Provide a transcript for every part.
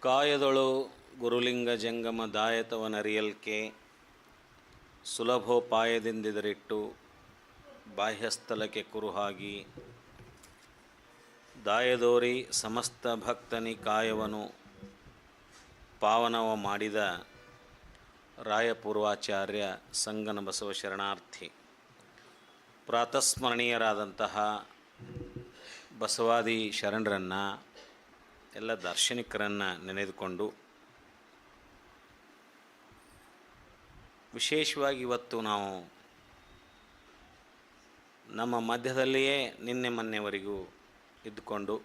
ಕಾಯದೊಳು ಗುರುಲಿಂಗ ಜಂಗಮ ದಾಯತವನರಿಯಲ್ಕೆ ಸುಲಭೋಪಾಯದಿಂದಿದರಿಟ್ಟು ಬಾಹ್ಯಸ್ಥಲಕ್ಕೆ ಕುರುಹಾಗಿ ದಾಯದೋರಿ ಸಮಸ್ತ ಭಕ್ತನಿ ಕಾಯವನು ಪಾವನವ ಮಾಡಿದ ರಾಯಪೂರ್ವಾಚಾರ್ಯ ಸಂಗನ ಬಸವ ಶರಣಾರ್ಥಿ. ಪ್ರಾತಸ್ಮರಣೀಯರಾದಂತಹ ಬಸವಾದಿ ಶರಣರನ್ನು ಎಲ್ಲ ದಾರ್ಶನಿಕರನ್ನು ನೆನೆದುಕೊಂಡು ವಿಶೇಷವಾಗಿ ಇವತ್ತು ನಾವು ನಮ್ಮ ಮಧ್ಯದಲ್ಲಿಯೇ ನಿನ್ನೆ ಮೊನ್ನೆವರೆಗೂ ಇದ್ದುಕೊಂಡು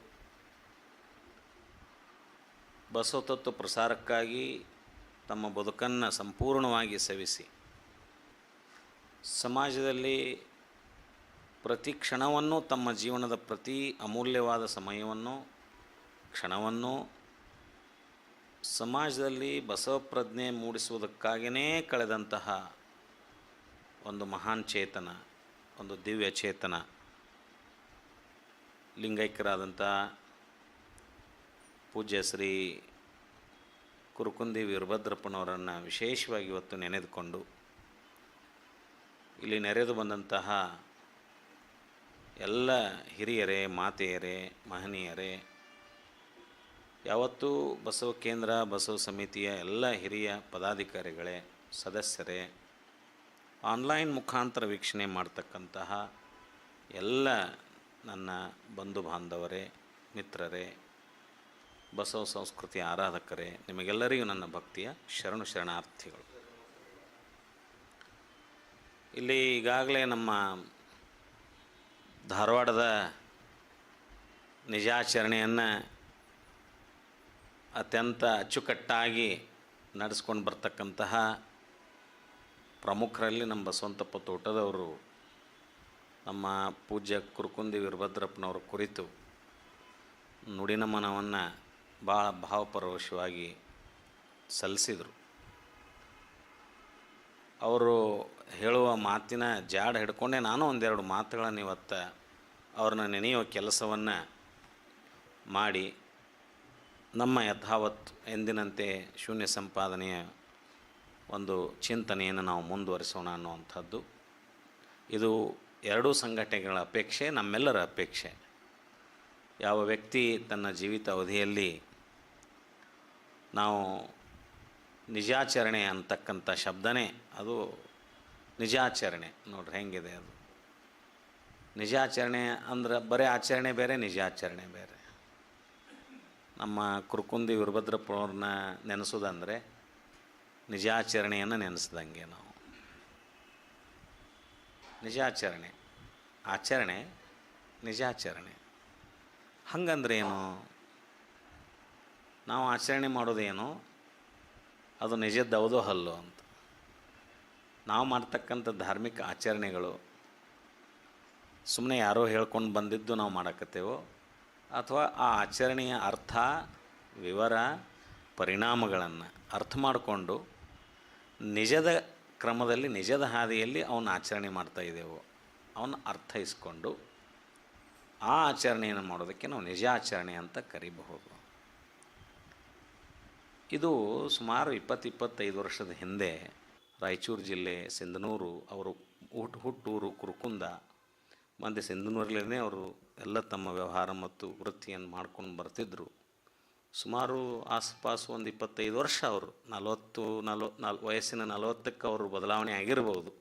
ಬಸವ ತತ್ವ ಪ್ರಸಾರಕ್ಕಾಗಿ ತಮ್ಮ ಬದುಕನ್ನು ಸಂಪೂರ್ಣವಾಗಿ ಸವಿಸಿ ಸಮಾಜದಲ್ಲಿ ಪ್ರತಿ ಕ್ಷಣವನ್ನು ತಮ್ಮ ಜೀವನದ ಪ್ರತಿ ಅಮೂಲ್ಯವಾದ ಸಮಯವನ್ನು ಕ್ಷಣವನ್ನು ಸಮಾಜದಲ್ಲಿ ಬಸವ ಪ್ರಜ್ಞೆ ಮೂಡಿಸುವುದಕ್ಕಾಗಿಯೇ ಕಳೆದಂತಹ ಒಂದು ಮಹಾನ್ ಚೇತನ, ಒಂದು ದಿವ್ಯ ಚೇತನ, ಲಿಂಗೈಕ್ಯರಾದಂಥ ಪೂಜ್ಯ ಶ್ರೀ ಕುರುಕುಂದಿ ವೀರಭದ್ರಪ್ಪನವರನ್ನು ವಿಶೇಷವಾಗಿ ಇವತ್ತು ನೆನೆದುಕೊಂಡು ಇಲ್ಲಿ ನೆರೆದು ಬಂದಂತಹ ಎಲ್ಲ ಹಿರಿಯರೇ, ಮಾತೆಯರೇ, ಮಹನೀಯರೇ, ಯಾವತ್ತೂ ಬಸವ ಕೇಂದ್ರ ಬಸವ ಸಮಿತಿಯ ಎಲ್ಲ ಹಿರಿಯ ಪದಾಧಿಕಾರಿಗಳೇ, ಸದಸ್ಯರೇ, ಆನ್ಲೈನ್ ಮುಖಾಂತರ ವೀಕ್ಷಣೆ ಮಾಡ್ತಕ್ಕಂತಹ ಎಲ್ಲ ನನ್ನ ಬಂಧು ಬಾಂಧವರೇ, ಮಿತ್ರರೇ, ಬಸವ ಸಂಸ್ಕೃತಿ ಆರಾಧಕರೇ, ನಿಮಗೆಲ್ಲರಿಗೂ ನನ್ನ ಭಕ್ತಿಯ ಶರಣಾರ್ಥಿಗಳು. ಇಲ್ಲಿ ಈಗಾಗಲೇ ನಮ್ಮ ಧಾರವಾಡದ ನಿಜಾಚರಣೆಯನ್ನು ಅತ್ಯಂತ ಅಚ್ಚುಕಟ್ಟಾಗಿ ನಡೆಸ್ಕೊಂಡು ಬರ್ತಕ್ಕಂತಹ ಪ್ರಮುಖರಲ್ಲಿ ನಮ್ಮ ಬಸವಂತಪ್ಪ ತೋಟದವರು ನಮ್ಮ ಪೂಜ್ಯ ಕುರುಕುಂದಿ ವೀರಭದ್ರಪ್ಪನವರ ಕುರಿತು ನುಡಿನಮನವನ್ನು ಭಾಳ ಭಾವಪರವಶವಾಗಿ ಸಲ್ಲಿಸಿದರು. ಅವರು ಹೇಳುವ ಮಾತಿನ ಜಾಡ ಹಿಡ್ಕೊಂಡೆ ನಾನು ಒಂದೆರಡು ಮಾತುಗಳನ್ನು ಇವತ್ತು ಅವ್ರನ್ನ ನೆನೆಯುವ ಕೆಲಸವನ್ನು ಮಾಡಿ ನಮ್ಮ ಯಥಾವತ್ ಎಂದಿನಂತೆ ಶೂನ್ಯ ಸಂಪಾದನೆಯ ಒಂದು ಚಿಂತನೆಯನ್ನು ನಾವು ಮುಂದುವರಿಸೋಣ ಅನ್ನುವಂಥದ್ದು. ಇದು ಎರಡೂ ಸಂಘಟನೆಗಳ ಅಪೇಕ್ಷೆ, ನಮ್ಮೆಲ್ಲರ ಅಪೇಕ್ಷೆ. ಯಾವ ವ್ಯಕ್ತಿ ತನ್ನ ಜೀವಿತ ಅವಧಿಯಲ್ಲಿ ನಾವು ನಿಜಾಚರಣೆ ಅಂತಕ್ಕಂಥ ಶಬ್ದನೇ ಅದು ನಿಜಾಚರಣೆ ನೋಡ್ರಿ ಹೆಂಗಿದೆ. ಅದು ನಿಜಾಚರಣೆ ಅಂದ್ರೆ ಬರೀ ಆಚರಣೆ ಬೇರೆ, ನಿಜಾಚರಣೆ ಬೇರೆ. ನಮ್ಮ ಕುರುಕುಂದಿ ವೀರಭದ್ರಪ್ಪನವ್ರನ್ನ ನೆನೆಸೋದಂದರೆ ನಿಜಾಚರಣೆಯನ್ನು ನೆನೆಸ್ದಂಗೆ. ನಾವು ನಿಜಾಚರಣೆ, ಆಚರಣೆ, ನಿಜಾಚರಣೆ. ಹಂಗಂದ್ರೆ ಏನು? ನಾವು ಆಚರಣೆ ಮಾಡೋದೇನು ಅದು ನಿಜದ್ದವುದೋ ಅಲ್ಲೋ ಅಂತ. ನಾವು ಮಾಡ್ತಕ್ಕಂಥ ಧಾರ್ಮಿಕ ಆಚರಣೆಗಳು ಸುಮ್ಮನೆ ಯಾರೋ ಹೇಳ್ಕೊಂಡು ಬಂದಿದ್ದು ನಾವು ಮಾಡಕತ್ತೇವೋ, ಅಥವಾ ಆ ಆಚರಣೆಯ ಅರ್ಥ, ವಿವರ, ಪರಿಣಾಮಗಳನ್ನು ಅರ್ಥ ಮಾಡಿಕೊಂಡು ನಿಜದ ಕ್ರಮದಲ್ಲಿ, ನಿಜದ ಹಾದಿಯಲ್ಲಿ ಅವನ್ನ ಆಚರಣೆ ಮಾಡ್ತಾಯಿದ್ದೇವೋ ಅವನ್ನ ಅರ್ಥೈಸ್ಕೊಂಡು ಆ ಆಚರಣೆಯನ್ನು ಮಾಡೋದಕ್ಕೆ ನಾವು ನಿಜ ಆಚರಣೆ ಅಂತ ಕರಿಬಹುದು. ಇದು ಸುಮಾರು 20-25 ವರ್ಷದ ಹಿಂದೆ ರಾಯಚೂರು ಜಿಲ್ಲೆ ಸಿಂಧನೂರು, ಅವರು ಹುಟ್ಟೂರು ಕುರುಕುಂದ, ಮತ್ತು ಸಿಂಧನೂರಲ್ಲೇ ಅವರು ಎಲ್ಲ ತಮ್ಮ ವ್ಯವಹಾರ ಮತ್ತು ವೃತ್ತಿಯನ್ನು ಮಾಡ್ಕೊಂಡು ಬರ್ತಿದ್ದರು. ಸುಮಾರು ಆಸುಪಾಸು ಒಂದು 25 ವರ್ಷ ಅವರು 40 ವಯಸ್ಸಿನ 40ಕ್ಕೆ ಅವರು ಬದಲಾವಣೆ ಆಗಿರ್ಬೋದು.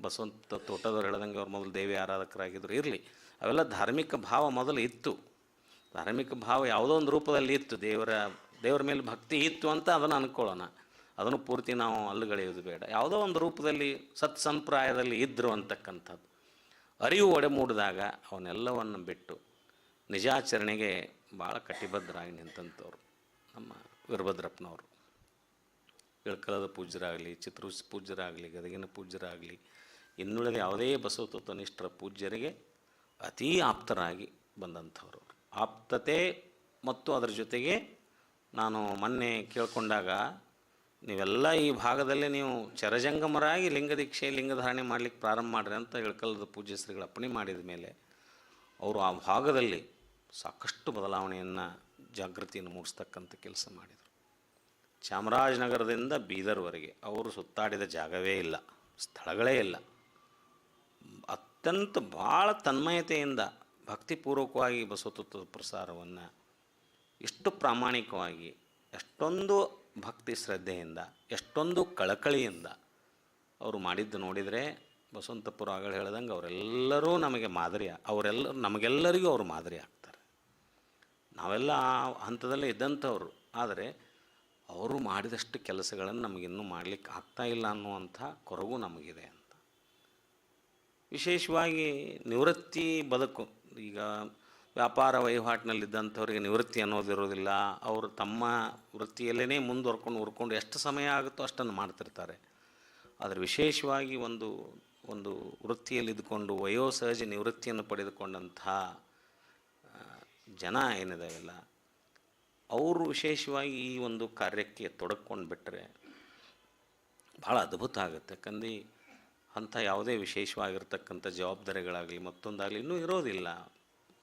ಬಸವಂತ ತೋಟದವ್ರು ಹೇಳ್ದಂಗೆ ಅವ್ರು ಮೊದಲು ದೇವಿ ಆರಾಧಕರಾಗಿದ್ದರು. ಇರಲಿ, ಅವೆಲ್ಲ ಧಾರ್ಮಿಕ ಭಾವ ಮೊದಲು ಇತ್ತು. ಧಾರ್ಮಿಕ ಭಾವ ಯಾವುದೋ ಒಂದು ರೂಪದಲ್ಲಿ ಇತ್ತು, ದೇವರ ಮೇಲೆ ಭಕ್ತಿ ಇತ್ತು ಅಂತ ಅದನ್ನು ಅಂದ್ಕೊಳ್ಳೋಣ. ಅದನ್ನು ಪೂರ್ತಿ ನಾವು ಅಲ್ಲುಗಳೆಯೋದು ಬೇಡ. ಯಾವುದೋ ಒಂದು ರೂಪದಲ್ಲಿ ಸತ್ಸಂಪ್ರಾಯದಲ್ಲಿ ಇದ್ದರು ಅಂತಕ್ಕಂಥದ್ದು ಅರಿವು ಒಡೆಮೂಡಿದಾಗ ಅವನ್ನೆಲ್ಲವನ್ನು ಬಿಟ್ಟು ನಿಜಾಚರಣೆಗೆ ಭಾಳ ಕಟಿಬದ್ಧರಾಗಿ ನಿಂತಂಥವ್ರು ನಮ್ಮ ವೀರಭದ್ರಪ್ಪನವರು. ಇಳಕಲದ ಪೂಜ್ಯರಾಗಲಿ, ಚಿತ್ರೂರು ಪೂಜ್ಯರಾಗಲಿ, ಗದಗಿನ ಪೂಜ್ಯರಾಗಲಿ, ಇನ್ನುಳಿದ ಯಾವುದೇ ಬಸವ ತತ್ವನಿಷ್ಠರ ಪೂಜ್ಯರಿಗೆ ಅತೀ ಆಪ್ತರಾಗಿ ಬಂದಂಥವ್ರು. ಆಪ್ತತೆ ಮತ್ತು ಅದರ ಜೊತೆಗೆ ನಾನು ಮೊನ್ನೆ ಕೇಳ್ಕೊಂಡಾಗ ನೀವೆಲ್ಲ ಈ ಭಾಗದಲ್ಲಿ ನೀವು ಚರಜಂಗಮರಾಗಿ ಲಿಂಗದೀಕ್ಷೆ, ಲಿಂಗಧಾರಣೆ ಮಾಡಲಿಕ್ಕೆ ಪ್ರಾರಂಭ ಮಾಡಿರಿ ಅಂತ ಇಳಕಲದ ಪೂಜ್ಯ ಶ್ರೀಗಳು ಅಪ್ಪಣೆ ಮಾಡಿದ ಮೇಲೆ ಅವರು ಆ ಭಾಗದಲ್ಲಿ ಸಾಕಷ್ಟು ಬದಲಾವಣೆಯನ್ನು ಜಾಗೃತಿಯನ್ನು ಮೂಡಿಸ್ತಕ್ಕಂಥ ಕೆಲಸ ಮಾಡಿದರು. ಚಾಮರಾಜನಗರದಿಂದ ಬೀದರ್ವರೆಗೆ ಅವರು ಸುತ್ತಾಡಿದ ಜಾಗವೇ ಇಲ್ಲ, ಸ್ಥಳಗಳೇ ಇಲ್ಲ. ಅತ್ಯಂತ ಭಾಳ ತನ್ಮಯತೆಯಿಂದ ಭಕ್ತಿಪೂರ್ವಕವಾಗಿ ಬಸವತತ್ವದ ಪ್ರಸಾರವನ್ನು ಎಷ್ಟು ಪ್ರಾಮಾಣಿಕವಾಗಿ, ಎಷ್ಟೊಂದು ಭಕ್ತಿ ಶ್ರದ್ಧೆಯಿಂದ, ಎಷ್ಟೊಂದು ಕಳಕಳಿಯಿಂದ ಅವರು ಮಾಡಿದ್ದು ನೋಡಿದರೆ ಬಸವಂತಪುರ ಆಗಳು ಹೇಳ್ದಂಗೆ ಅವರೆಲ್ಲರೂ ನಮಗೆ ಮಾದರಿ, ನಮಗೆಲ್ಲರಿಗೂ ಅವರು ಮಾದರಿ ಆಗ್ತಾರೆ. ನಾವೆಲ್ಲ ಆ ಹಂತದಲ್ಲೇ ಇದ್ದಂಥವ್ರು, ಆದರೆ ಅವರು ಮಾಡಿದಷ್ಟು ಕೆಲಸಗಳನ್ನು ನಮಗಿನ್ನೂ ಮಾಡಲಿಕ್ಕೆ ಆಗ್ತಾಯಿಲ್ಲ ಅನ್ನುವಂಥ ಕೊರಗು ನಮಗಿದೆ ಅಂತ. ವಿಶೇಷವಾಗಿ ನಿವೃತ್ತಿ ಬದುಕು, ಈಗ ವ್ಯಾಪಾರ ವಹಿವಾಟಿನಲ್ಲಿದ್ದಂಥವ್ರಿಗೆ ನಿವೃತ್ತಿ ಅನ್ನೋದಿರೋದಿಲ್ಲ. ಅವರು ತಮ್ಮ ವೃತ್ತಿಯಲ್ಲೇ ಮುಂದುವರ್ಕೊಂಡು ಎಷ್ಟು ಸಮಯ ಆಗುತ್ತೋ ಅಷ್ಟನ್ನು ಮಾಡ್ತಿರ್ತಾರೆ. ಆದರೆ ವಿಶೇಷವಾಗಿ ಒಂದು ವೃತ್ತಿಯಲ್ಲಿದ್ದುಕೊಂಡು ವಯೋಸಹಜ ನಿವೃತ್ತಿಯನ್ನು ಪಡೆದುಕೊಂಡಂಥ ಜನ ಏನಿದಾವೆಲ್ಲ, ಅವರು ವಿಶೇಷವಾಗಿ ಈ ಒಂದು ಕಾರ್ಯಕ್ಕೆ ತೊಡಕೊಂಡು ಬಿಟ್ಟರೆ ಭಾಳ ಅದ್ಭುತ ಆಗುತ್ತೆ. ಯಾಕಂದ್ರೆ ಅಂಥ ಯಾವುದೇ ವಿಶೇಷವಾಗಿರ್ತಕ್ಕಂಥ ಜವಾಬ್ದಾರಿಗಳಾಗಲಿ ಮತ್ತೊಂದಾಗಲಿ ಇನ್ನೂ ಇರೋದಿಲ್ಲ.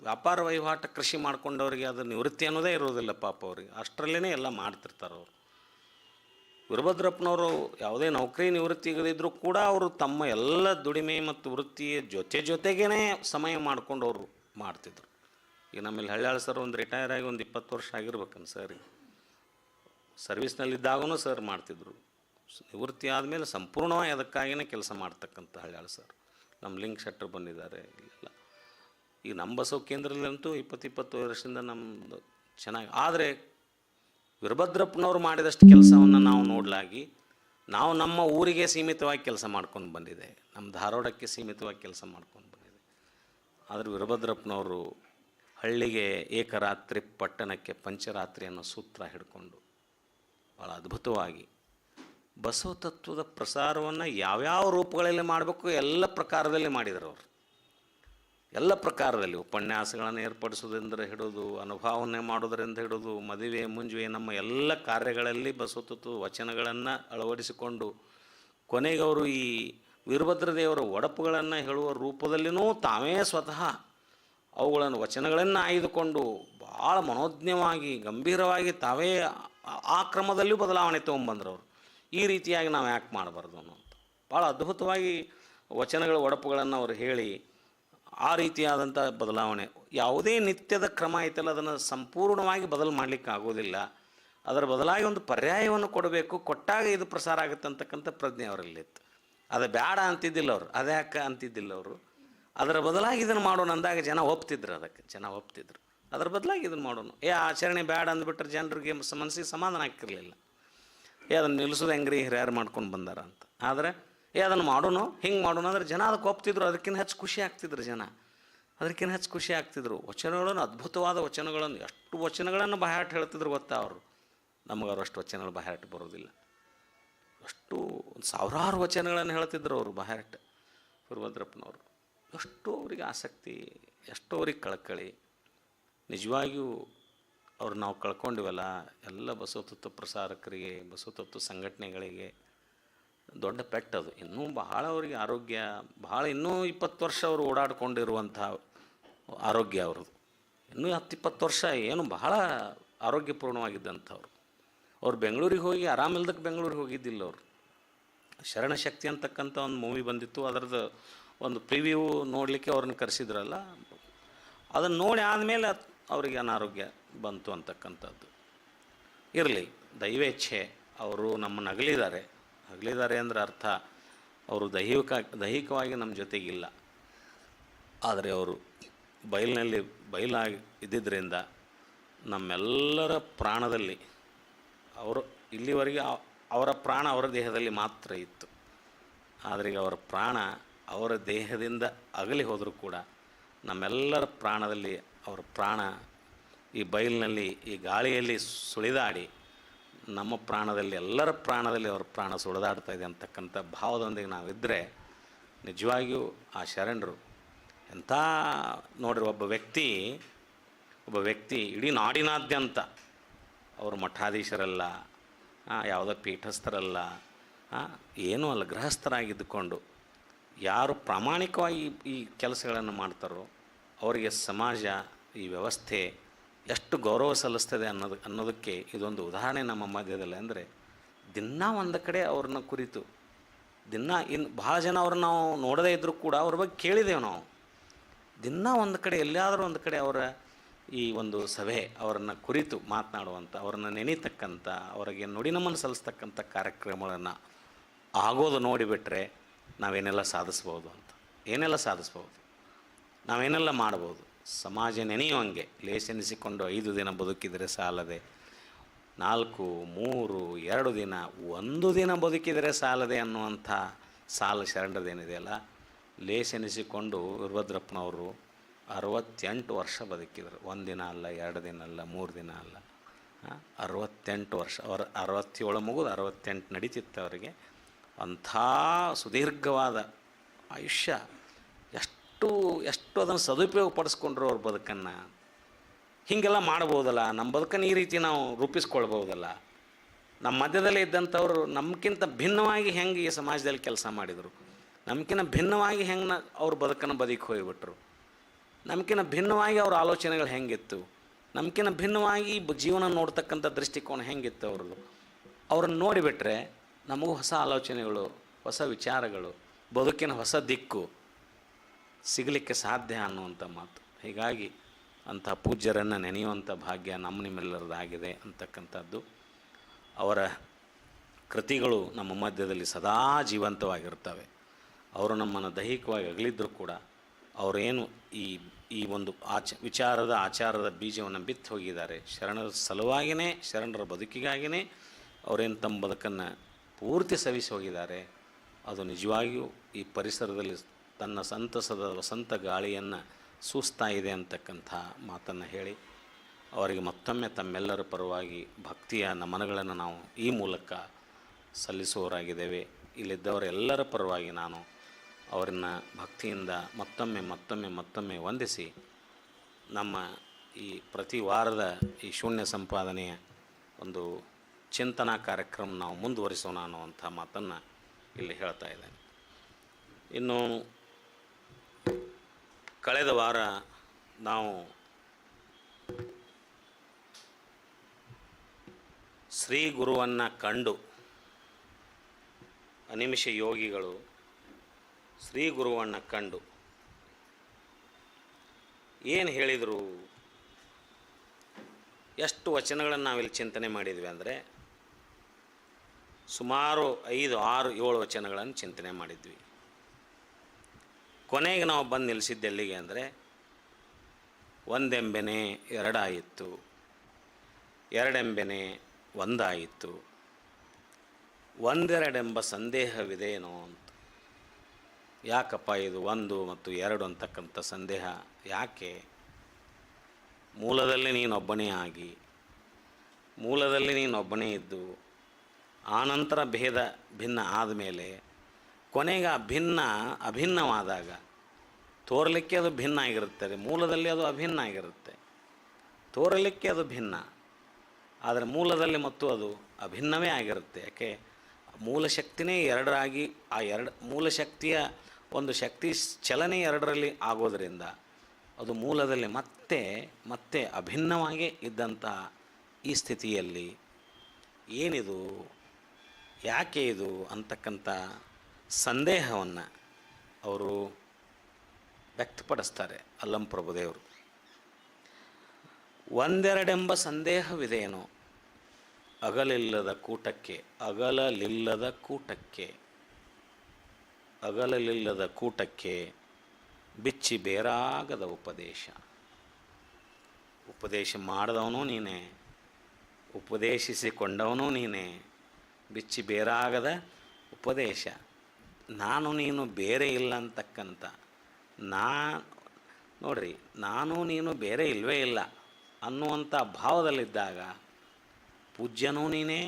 ವ್ಯಾಪಾರ ವಹಿವಾಟ ಕೃಷಿ ಮಾಡ್ಕೊಂಡವ್ರಿಗೆ ಅದು ನಿವೃತ್ತಿ ಅನ್ನೋದೇ ಇರೋದಿಲ್ಲ ಪಾಪ ಅವ್ರಿಗೆ, ಅಷ್ಟರಲ್ಲೇ ಎಲ್ಲ ಮಾಡ್ತಿರ್ತಾರೆ ಅವರು. ವೀರಭದ್ರಪ್ಪನವರು ಯಾವುದೇ ನೌಕರಿ ನಿವೃತ್ತಿಗಳಿದ್ದರೂ ಕೂಡ ಅವರು ತಮ್ಮ ಎಲ್ಲ ದುಡಿಮೆ ಮತ್ತು ವೃತ್ತಿಯ ಜೊತೆಗೇ ಸಮಯ ಮಾಡ್ಕೊಂಡು ಅವರು ಮಾಡ್ತಿದ್ರು. ಈಗ ನಮ್ಮಲ್ಲಿ ಹಳ್ಯಾಳ ಸರ್ ಒಂದು ರಿಟೈರ್ ಆಗಿ ಒಂದು 20 ವರ್ಷ ಆಗಿರ್ಬೇಕನ್ ಸರ್, ಸರ್ವಿಸ್ನಲ್ಲಿದ್ದಾಗೂ ಸರ್ ಮಾಡ್ತಿದ್ರು. ನಿವೃತ್ತಿ ಆದಮೇಲೆ ಸಂಪೂರ್ಣವಾಗಿ ಅದಕ್ಕಾಗಿಯೇ ಕೆಲಸ ಮಾಡ್ತಕ್ಕಂಥ ಹಳ್ಯಾಳ ಸರ್. ನಮ್ಮ ಲಿಂಕ್ ಶೆಟ್ಟರ್ ಬಂದಿದ್ದಾರೆ ಇಲ್ಲೆಲ್ಲ. ಈಗ ನಮ್ಮ ಬಸವ ಕೇಂದ್ರದಲ್ಲಂತೂ 20 ವರ್ಷದಿಂದ ನಮ್ಮದು ಚೆನ್ನಾಗಿ. ಆದರೆ ವೀರಭದ್ರಪ್ಪನವ್ರು ಮಾಡಿದಷ್ಟು ಕೆಲಸವನ್ನು ನಾವು ನೋಡಲಾಗಿ ನಾವು ನಮ್ಮ ಊರಿಗೆ ಸೀಮಿತವಾಗಿ ಕೆಲಸ ಮಾಡ್ಕೊಂಡು ಬಂದಿದೆ, ನಮ್ಮ ಧಾರವಾಡಕ್ಕೆ ಸೀಮಿತವಾಗಿ ಕೆಲಸ ಮಾಡ್ಕೊಂಡು ಬಂದಿದೆ. ಆದರೆ ವೀರಭದ್ರಪ್ಪನವರು ಹಳ್ಳಿಗೆ ಏಕರಾತ್ರಿ, ಪಟ್ಟಣಕ್ಕೆ ಪಂಚರಾತ್ರಿ ಅನ್ನೋ ಸೂತ್ರ ಹಿಡ್ಕೊಂಡು ಭಾಳ ಅದ್ಭುತವಾಗಿ ಬಸವ ತತ್ವದ ಪ್ರಸಾರವನ್ನು ಯಾವ್ಯಾವ ರೂಪಗಳಲ್ಲಿ ಮಾಡಬೇಕು ಎಲ್ಲ ಪ್ರಕಾರದಲ್ಲಿ ಮಾಡಿದರು ಅವರು. ಎಲ್ಲ ಪ್ರಕಾರದಲ್ಲಿ ಉಪನ್ಯಾಸಗಳನ್ನು ಏರ್ಪಡಿಸೋದ್ರಿಂದ ಹಿಡಿದು, ಅನುಭವನೆ ಮಾಡೋದರಿಂದ ಹಿಡಿದು, ಮದುವೆ ಮುಂಜುವೆ ನಮ್ಮ ಎಲ್ಲ ಕಾರ್ಯಗಳಲ್ಲಿ ಬಸವತತ್ವ ವಚನಗಳನ್ನು ಅಳವಡಿಸಿಕೊಂಡು ಕೊನೆಗೆ ಅವರು ಈ ವೀರಭದ್ರ ದೇವರ ಒಡಪುಗಳನ್ನು ಹೇಳುವ ರೂಪದಲ್ಲಿಯೂ ತಾವೇ ಸ್ವತಃ ಅವುಗಳನ್ನು ವಚನಗಳನ್ನು ಆಯ್ದುಕೊಂಡು ಭಾಳ ಮನೋಜ್ಞವಾಗಿ ಗಂಭೀರವಾಗಿ ತಾವೇ ಆ ಕ್ರಮದಲ್ಲಿಯೂ ಬದಲಾವಣೆ ತೊಗೊಂಬಂದ್ರು ಅವರು. ಈ ರೀತಿಯಾಗಿ ನಾವು ಯಾಕೆ ಮಾಡಬಾರ್ದು ಅನ್ನೋಂಥ ಭಾಳ ಅದ್ಭುತವಾಗಿ ವಚನಗಳ ಒಡಪುಗಳನ್ನು ಅವರು ಹೇಳಿ ಆ ರೀತಿಯಾದಂಥ ಬದಲಾವಣೆ. ಯಾವುದೇ ನಿತ್ಯದ ಕ್ರಮ ಐತಲ್ಲ ಅದನ್ನು ಸಂಪೂರ್ಣವಾಗಿ ಬದಲು ಮಾಡಲಿಕ್ಕೆ ಆಗೋದಿಲ್ಲ. ಅದರ ಬದಲಾಗಿ ಒಂದು ಪರ್ಯಾಯವನ್ನು ಕೊಡಬೇಕು, ಕೊಟ್ಟಾಗ ಇದು ಪ್ರಸಾರ ಆಗುತ್ತೆ ಅಂತಕ್ಕಂಥ ಪ್ರಜ್ಞೆ ಅವರಲ್ಲಿತ್ತು. ಅದು ಬೇಡ ಅಂತಿದ್ದಿಲ್ಲ ಅವರು, ಅದ್ಯಾಕೆ ಅಂತಿದ್ದಿಲ್ಲ ಅವರು. ಅದರ ಬದಲಾಗಿ ಇದನ್ನು ಮಾಡೋಣ ಅಂದಾಗ ಜನ ಒಪ್ತಿದ್ರು, ಅದಕ್ಕೆ ಜನ ಒಪ್ತಿದ್ರು. ಅದರ ಬದಲಾಗಿ ಇದನ್ನು ಮಾಡೋಣ. ಆಚರಣೆ ಬೇಡ ಅಂದ್ಬಿಟ್ರೆ ಜನರಿಗೆ ಮನಸ್ಸಿಗೆ ಸಮಾಧಾನ ಆಗ್ತಿರಲಿಲ್ಲ. ಅದನ್ನು ನಿಲ್ಲಿಸೋದು ಹೆಂಗ್ರಿ ಹಿರಿಯರು ಮಾಡ್ಕೊಂಡು ಬಂದಾರ ಅಂತ. ಆದರೆ ಅದನ್ನು ಮಾಡೋಣ, ಹಿಂಗೆ ಮಾಡೋಣ ಅಂದ್ರೆ ಜನ ಅದಕ್ಕೆ ಒಪ್ತಿದ್ರು. ಅದಕ್ಕಿಂತ ಹೆಚ್ಚು ಖುಷಿ ಆಗ್ತಿದ್ರು ಜನ, ಅದಕ್ಕಿಂತ ಹೆಚ್ಚು ಖುಷಿ ಆಗ್ತಿದ್ರು. ವಚನಗಳನ್ನು, ಅದ್ಭುತವಾದ ವಚನಗಳನ್ನು, ಎಷ್ಟು ವಚನಗಳನ್ನು ಬಾಯಾಟ ಹೇಳ್ತಿದ್ರು ಗೊತ್ತಾ ಅವರು. ನಮಗೆ ಅವರು ಅಷ್ಟು ವಚನಗಳು ಬಾಯಾಟ ಬರೋದಿಲ್ಲ. ಅಷ್ಟು ಸಾವಿರಾರು ವಚನಗಳನ್ನು ಹೇಳ್ತಿದ್ರು ಅವರು ಬಾಯಾಟ ವೀರಭದ್ರಪ್ಪನವರು. ಎಷ್ಟು ಅವರಿಗೆ ಆಸಕ್ತಿ, ಎಷ್ಟು ಅವ್ರಿಗೆ ಕಳಕಳಿ. ನಿಜವಾಗಿಯೂ ಅವ್ರು ನಾವು ಕಳ್ಕೊಂಡಿವಲ್ಲ. ಎಲ್ಲ ಬಸವತತ್ವ ಪ್ರಸಾರಕರಿಗೆ, ಬಸವತತ್ವ ಸಂಘಟನೆಗಳಿಗೆ ದೊಡ್ಡ ಪೆಟ್ಟದು. ಇನ್ನೂ ಬಹಳ ಅವರಿಗೆ ಆರೋಗ್ಯ, ಭಾಳ ಇನ್ನೂ 20 ವರ್ಷ ಅವರು ಓಡಾಡಿಕೊಂಡಿರುವಂಥ ಆರೋಗ್ಯ ಅವ್ರದ್ದು. ಇನ್ನೂ 10-20 ವರ್ಷ ಏನು ಬಹಳ ಆರೋಗ್ಯಪೂರ್ಣವಾಗಿದ್ದಂಥವ್ರು. ಅವ್ರು ಬೆಂಗಳೂರಿಗೆ ಹೋಗಿ ಆರಾಮಿಲ್ದಕ್ಕೆ ಬೆಂಗಳೂರಿಗೆ ಹೋಗಿದ್ದಿಲ್ಲ ಅವರು. ಶರಣಶಕ್ತಿ ಅಂತಕ್ಕಂಥ ಒಂದು ಮೂವಿ ಬಂದಿತ್ತು, ಅದರದ್ದು ಒಂದು ಪ್ರಿವ್ಯೂ ನೋಡಲಿಕ್ಕೆ ಅವ್ರನ್ನ ಕರೆಸಿದ್ರಲ್ಲ, ಅದನ್ನು ನೋಡಿ ಆದಮೇಲೆ ಅವರಿಗೆ ಅನಾರೋಗ್ಯ ಬಂತು ಅಂತಕ್ಕಂಥದ್ದು. ಇರಲಿ, ದೈವೇಚ್ಛೆ. ಅವರು ನಮ್ಮನ್ನು ಅಗಲಿದ್ದಾರೆ ಅಂದರೆ ಅರ್ಥ ಅವರು ದೈಹಿಕವಾಗಿ ನಮ್ಮ ಜೊತೆಗಿಲ್ಲ. ಆದರೆ ಅವರು ಬಯಲಾಗಿ ಇದ್ದಿದ್ದರಿಂದ ನಮ್ಮೆಲ್ಲರ ಪ್ರಾಣದಲ್ಲಿ ಅವರು ಇಲ್ಲಿವರೆಗೆ ಅವರ ಪ್ರಾಣ ಅವರ ದೇಹದಲ್ಲಿ ಮಾತ್ರ ಇತ್ತು. ಆದರೆ ಈಗ ಅವರ ಪ್ರಾಣ ಅವರ ದೇಹದಿಂದ ಅಗಲಿ ಹೋದರೂ ಕೂಡ ನಮ್ಮೆಲ್ಲರ ಪ್ರಾಣದಲ್ಲಿ ಅವರ ಪ್ರಾಣ ಈ ಬಯಲಿನಲ್ಲಿ, ಈ ಗಾಳಿಯಲ್ಲಿ ಸುಳಿದಾಡಿ ನಮ್ಮ ಪ್ರಾಣದಲ್ಲಿ, ಎಲ್ಲರ ಪ್ರಾಣದಲ್ಲಿ ಅವರ ಪ್ರಾಣ ಸುಳಿದಾಡ್ತಾ ಇದೆ ಅಂತಕ್ಕಂಥ ಭಾವದೊಂದಿಗೆ ನಾವಿದ್ದರೆ ನಿಜವಾಗಿಯೂ ಆ ಶರಣರು ಎಂಥ ನೋಡ್ರಿ. ಒಬ್ಬ ವ್ಯಕ್ತಿ ಇಡೀ ನಾಡಿನಾದ್ಯಂತ ಅವರು ಮಠಾಧೀಶರಲ್ಲ, ಯಾವುದೋ ಪೀಠಸ್ಥರಲ್ಲ, ಏನೂ ಅಲ್ಲ, ಗೃಹಸ್ಥರಾಗಿದ್ದುಕೊಂಡು ಯಾರು ಪ್ರಾಮಾಣಿಕವಾಗಿ ಈ ಕೆಲಸಗಳನ್ನು ಮಾಡ್ತಾರೋ ಅವರಿಗೆ ಸಮಾಜ, ಈ ವ್ಯವಸ್ಥೆ ಎಷ್ಟು ಗೌರವ ಸಲ್ಲಿಸ್ತದೆ ಅನ್ನೋದಕ್ಕೆ ಇದೊಂದು ಉದಾಹರಣೆ ನಮ್ಮ ಮಧ್ಯದಲ್ಲಿ. ಅಂದರೆ ದಿನ ಒಂದು ಕಡೆ ಅವ್ರನ್ನ ಕುರಿತು ದಿನ ಭಾಳ ಜನ ಅವ್ರನ್ನ ನಾವು ನೋಡದೇ ಇದ್ದರೂ ಕೂಡ ಅವ್ರ ಬಗ್ಗೆ ಕೇಳಿದ್ದೇವೆ ನಾವು. ದಿನ ಒಂದು ಕಡೆ ಎಲ್ಲಾದರೂ ಒಂದು ಕಡೆ ಅವರ ಈ ಒಂದು ಸಭೆ ಅವರನ್ನು ಕುರಿತು ಮಾತನಾಡುವಂಥ, ಅವರನ್ನು ನೆನೀತಕ್ಕಂಥ, ಅವರಿಗೆ ನುಡಿನಮನ ಸಲ್ಲಿಸ್ತಕ್ಕಂಥ ಕಾರ್ಯಕ್ರಮಗಳನ್ನು ಆಗೋದು ನೋಡಿಬಿಟ್ರೆ ನಾವೇನೆಲ್ಲ ಸಾಧಿಸ್ಬೋದು ಅಂತ, ಏನೆಲ್ಲ ಸಾಧಿಸ್ಬೋದು, ನಾವೇನೆಲ್ಲ ಮಾಡ್ಬೋದು. ಸಮಾಜ ನೆನೆಯುವಂಗೆ ಲೇಸೆನಿಸಿಕೊಂಡು 5 ದಿನ ಬದುಕಿದರೆ ಸಾಲದೆ, 4, 3, 2 ದಿನ, 1 ದಿನ ಬದುಕಿದರೆ ಸಾಲದೆ ಅನ್ನುವಂಥ ಸಾಲ ಶರಣರದೇನಿದೆಯಲ್ಲ, ಲೇಸೆನಿಸಿಕೊಂಡು ವೀರಭದ್ರಪ್ಪನವರು 68 ವರ್ಷ ಬದುಕಿದರು. 1 ದಿನ ಅಲ್ಲ, 2 ದಿನ ಅಲ್ಲ, 3 ದಿನ ಅಲ್ಲ, 68 ವರ್ಷ. ಅವರ 67 ಮುಗಿದು 68 ನಡೀತಿತ್ತು ಅವರಿಗೆ. ಅಂಥ ಸುದೀರ್ಘವಾದ ಆಯುಷ್ಯ. ಎಷ್ಟು ಅದನ್ನು ಸದುಪಯೋಗ ಪಡಿಸ್ಕೊಂಡ್ರು ಅವ್ರ ಬದುಕನ್ನು. ಹೀಗೆಲ್ಲ ಮಾಡ್ಬೋದಲ್ಲ, ನಮ್ಮ ಬದುಕನ್ನು ಈ ರೀತಿ ನಾವು ರೂಪಿಸ್ಕೊಳ್ಬೋದಲ್ಲ. ನಮ್ಮ ಮಧ್ಯದಲ್ಲೇ ಇದ್ದಂಥವ್ರು ನಮ್ಗಿಂತ ಭಿನ್ನವಾಗಿ ಹೆಂಗೆ ಈ ಸಮಾಜದಲ್ಲಿ ಕೆಲಸ ಮಾಡಿದರು, ನಮ್ಗಿಂತ ಭಿನ್ನವಾಗಿ ಹೆಂಗೆ ಅವ್ರ ಬದುಕನ್ನು ಬದುಕಿ ಹೋಗಿಬಿಟ್ರು, ನಮ್ಗಿಂತ ಭಿನ್ನವಾಗಿ ಅವ್ರ ಆಲೋಚನೆಗಳು ಹೆಂಗಿತ್ತು, ನಮ್ಗಿಂತ ಭಿನ್ನವಾಗಿ ಜೀವನ ನೋಡ್ತಕ್ಕಂಥ ದೃಷ್ಟಿಕೋನ ಹೆಂಗಿತ್ತು ಅವ್ರದ್ದು. ಅವ್ರನ್ನ ನೋಡಿಬಿಟ್ರೆ ನಮಗೂ ಹೊಸ ಆಲೋಚನೆಗಳು, ಹೊಸ ವಿಚಾರಗಳು, ಬದುಕಿನ ಹೊಸ ದಿಕ್ಕು ಸಿಗಲಿಕ್ಕೆ ಸಾಧ್ಯ ಅನ್ನುವಂಥ ಮಾತು. ಹೀಗಾಗಿ ಅಂಥ ಪೂಜ್ಯರನ್ನು ನೆನೆಯುವಂಥ ಭಾಗ್ಯ ನಿಮ್ಮೆಲ್ಲರದಾಗಿದೆ ಅಂತಕ್ಕಂಥದ್ದು. ಅವರ ಕೃತಿಗಳು ನಮ್ಮ ಮಧ್ಯದಲ್ಲಿ ಸದಾ ಜೀವಂತವಾಗಿರ್ತವೆ. ಅವರು ನಮ್ಮನ್ನು ದೈಹಿಕವಾಗಿ ಅಗಲಿದ್ದರೂ ಕೂಡ ಅವರೇನು ಈ ಒಂದು ವಿಚಾರದ ಆಚಾರದ ಬೀಜವನ್ನು ಬಿತ್ತು ಹೋಗಿದ್ದಾರೆ. ಶರಣರ ಸಲುವಾಗಿಯೇ, ಶರಣರ ಬದುಕಿಗಾಗಿಯೇ ಅವರೇನು ತಮ್ಮ ಬದುಕನ್ನು ಪೂರ್ತಿ ಸವಿಸಿ ಹೋಗಿದ್ದಾರೆ. ಅದು ನಿಜವಾಗಿಯೂ ಈ ಪರಿಸರದಲ್ಲಿ ತನ್ನ ಸಂತಸದ ವಸಂತ ಗಾಳಿಯನ್ನು ಸೂಸ್ತಾ ಇದೆ ಅಂತಕ್ಕಂಥ ಮಾತನ್ನು ಹೇಳಿ ಅವರಿಗೆ ಮತ್ತೊಮ್ಮೆ ತಮ್ಮೆಲ್ಲರ ಪರವಾಗಿ ಭಕ್ತಿಯ ನಮನಗಳನ್ನು ನಾವು ಈ ಮೂಲಕ ಸಲ್ಲಿಸುವವರಾಗಿದ್ದೇವೆ. ಇಲ್ಲಿದ್ದವರೆಲ್ಲರ ಪರವಾಗಿ ನಾನು ಅವರನ್ನು ಭಕ್ತಿಯಿಂದ ಮತ್ತೊಮ್ಮೆ ವಂದಿಸಿ ನಮ್ಮ ಈ ಪ್ರತಿ ವಾರದ ಈ ಶೂನ್ಯ ಸಂಪಾದನೆಯ ಒಂದು ಚಿಂತನಾ ಕಾರ್ಯಕ್ರಮ ನಾವು ಮುಂದುವರಿಸೋಣ ಅನ್ನುವಂಥ ಮಾತನ್ನು ಇಲ್ಲಿ ಹೇಳ್ತಾ ಇದ್ದೇನೆ. ಇನ್ನು ಕಳೆದ ವಾರ ನಾವು ಶ್ರೀ ಗುರುವನ್ನು ಕಂಡು, ಅನಿಮಿಷ ಯೋಗಿಗಳು ಶ್ರೀ ಗುರುವನ್ನು ಕಂಡು ಏನು ಹೇಳಿದರು, ಎಷ್ಟು ವಚನಗಳನ್ನು ನಾವಿಲ್ಲಿ ಚಿಂತನೆ ಮಾಡಿದ್ವಿ ಅಂದರೆ ಸುಮಾರು 5, 6, 7 ವಚನಗಳನ್ನು ಚಿಂತನೆ ಮಾಡಿದ್ವಿ. ಕೊನೆಗೆ ನಾವು ಬಂದು ನಿಲ್ಲಿಸಿದ್ದು ಎಲ್ಲಿಗೆ ಅಂದರೆ, ಒಂದೆಂಬೆನೆ ಎರಡಾಯಿತು, ಎರಡೆಂಬೆನೆ ಒಂದಾಯಿತು, ಒಂದೆರಡೆಂಬ ಸಂದೇಹವಿದೇನೋ ಅಂತ. ಯಾಕಪ್ಪ ಇದು 1 ಮತ್ತು 2 ಅಂತಕ್ಕಂಥ ಸಂದೇಹ ಯಾಕೆ? ಮೂಲದಲ್ಲಿ ನೀನೊಬ್ಬನೇ ಆಗಿ, ಮೂಲದಲ್ಲಿ ನೀನೊಬ್ಬನೇ ಇದ್ದು, ಆನಂತರ ಭೇದ ಭಿನ್ನ ಆದಮೇಲೆ ಕೊನೆಗೆ ಆ ಅಭಿನ್ನವಾದಾಗ ತೋರಲಿಕ್ಕೆ ಅದು ಭಿನ್ನ ಆಗಿರುತ್ತದೆ. ಮೂಲದಲ್ಲಿ ಅದು ಅಭಿನ್ನ ಆಗಿರುತ್ತೆ, ತೋರಲಿಕ್ಕೆ ಅದು ಭಿನ್ನ, ಆದರೆ ಮೂಲದಲ್ಲಿ ಮತ್ತು ಅದು ಅಭಿನ್ನವೇ ಆಗಿರುತ್ತೆ. ಯಾಕೆ? ಮೂಲ ಶಕ್ತಿನೇ ಎರಡರಾಗಿ, ಆ ಮೂಲಶಕ್ತಿಯ ಒಂದು ಶಕ್ತಿ ಚಲನೆ ಎರಡರಲ್ಲಿ ಆಗೋದರಿಂದ ಅದು ಮೂಲದಲ್ಲಿ ಮತ್ತೆ ಅಭಿನ್ನವಾಗೇ ಇದ್ದಂತಹ ಈ ಸ್ಥಿತಿಯಲ್ಲಿ ಏನಿದು, ಯಾಕೆ ಇದು ಅಂತಕ್ಕಂಥ ಸಂದೇಹವನ್ನು ಅವರು ವ್ಯಕ್ತಪಡಿಸ್ತಾರೆ ಅಲ್ಲಂ ಪ್ರಭುದೇವರು. ಒಂದೆರಡೆಂಬ ಸಂದೇಹವಿದೇನೋ ಅಗಲಿಲ್ಲದ ಕೂಟಕ್ಕೆ ಬಿಚ್ಚಿ ಬೇರಾಗದ ಉಪದೇಶ ಮಾಡಿದವನು ನೀನೇ, ಉಪದೇಶಿಸಿಕೊಂಡವನು ನೀನೇ. ಬಿಚ್ಚಿ ಬೇರಾಗದ ಉಪದೇಶ, ನಾನು ನೀನು ಬೇರೆ ಇಲ್ಲ ಅಂತಕ್ಕಂಥ ನೋಡ್ರಿ, ನಾನು ನೀನು ಬೇರೆ ಇಲ್ಲವೇ ಇಲ್ಲ ಅನ್ನುವಂಥ ಭಾವದಲ್ಲಿದ್ದಾಗ ಪೂಜ್ಯನೂ ನೀನೇ,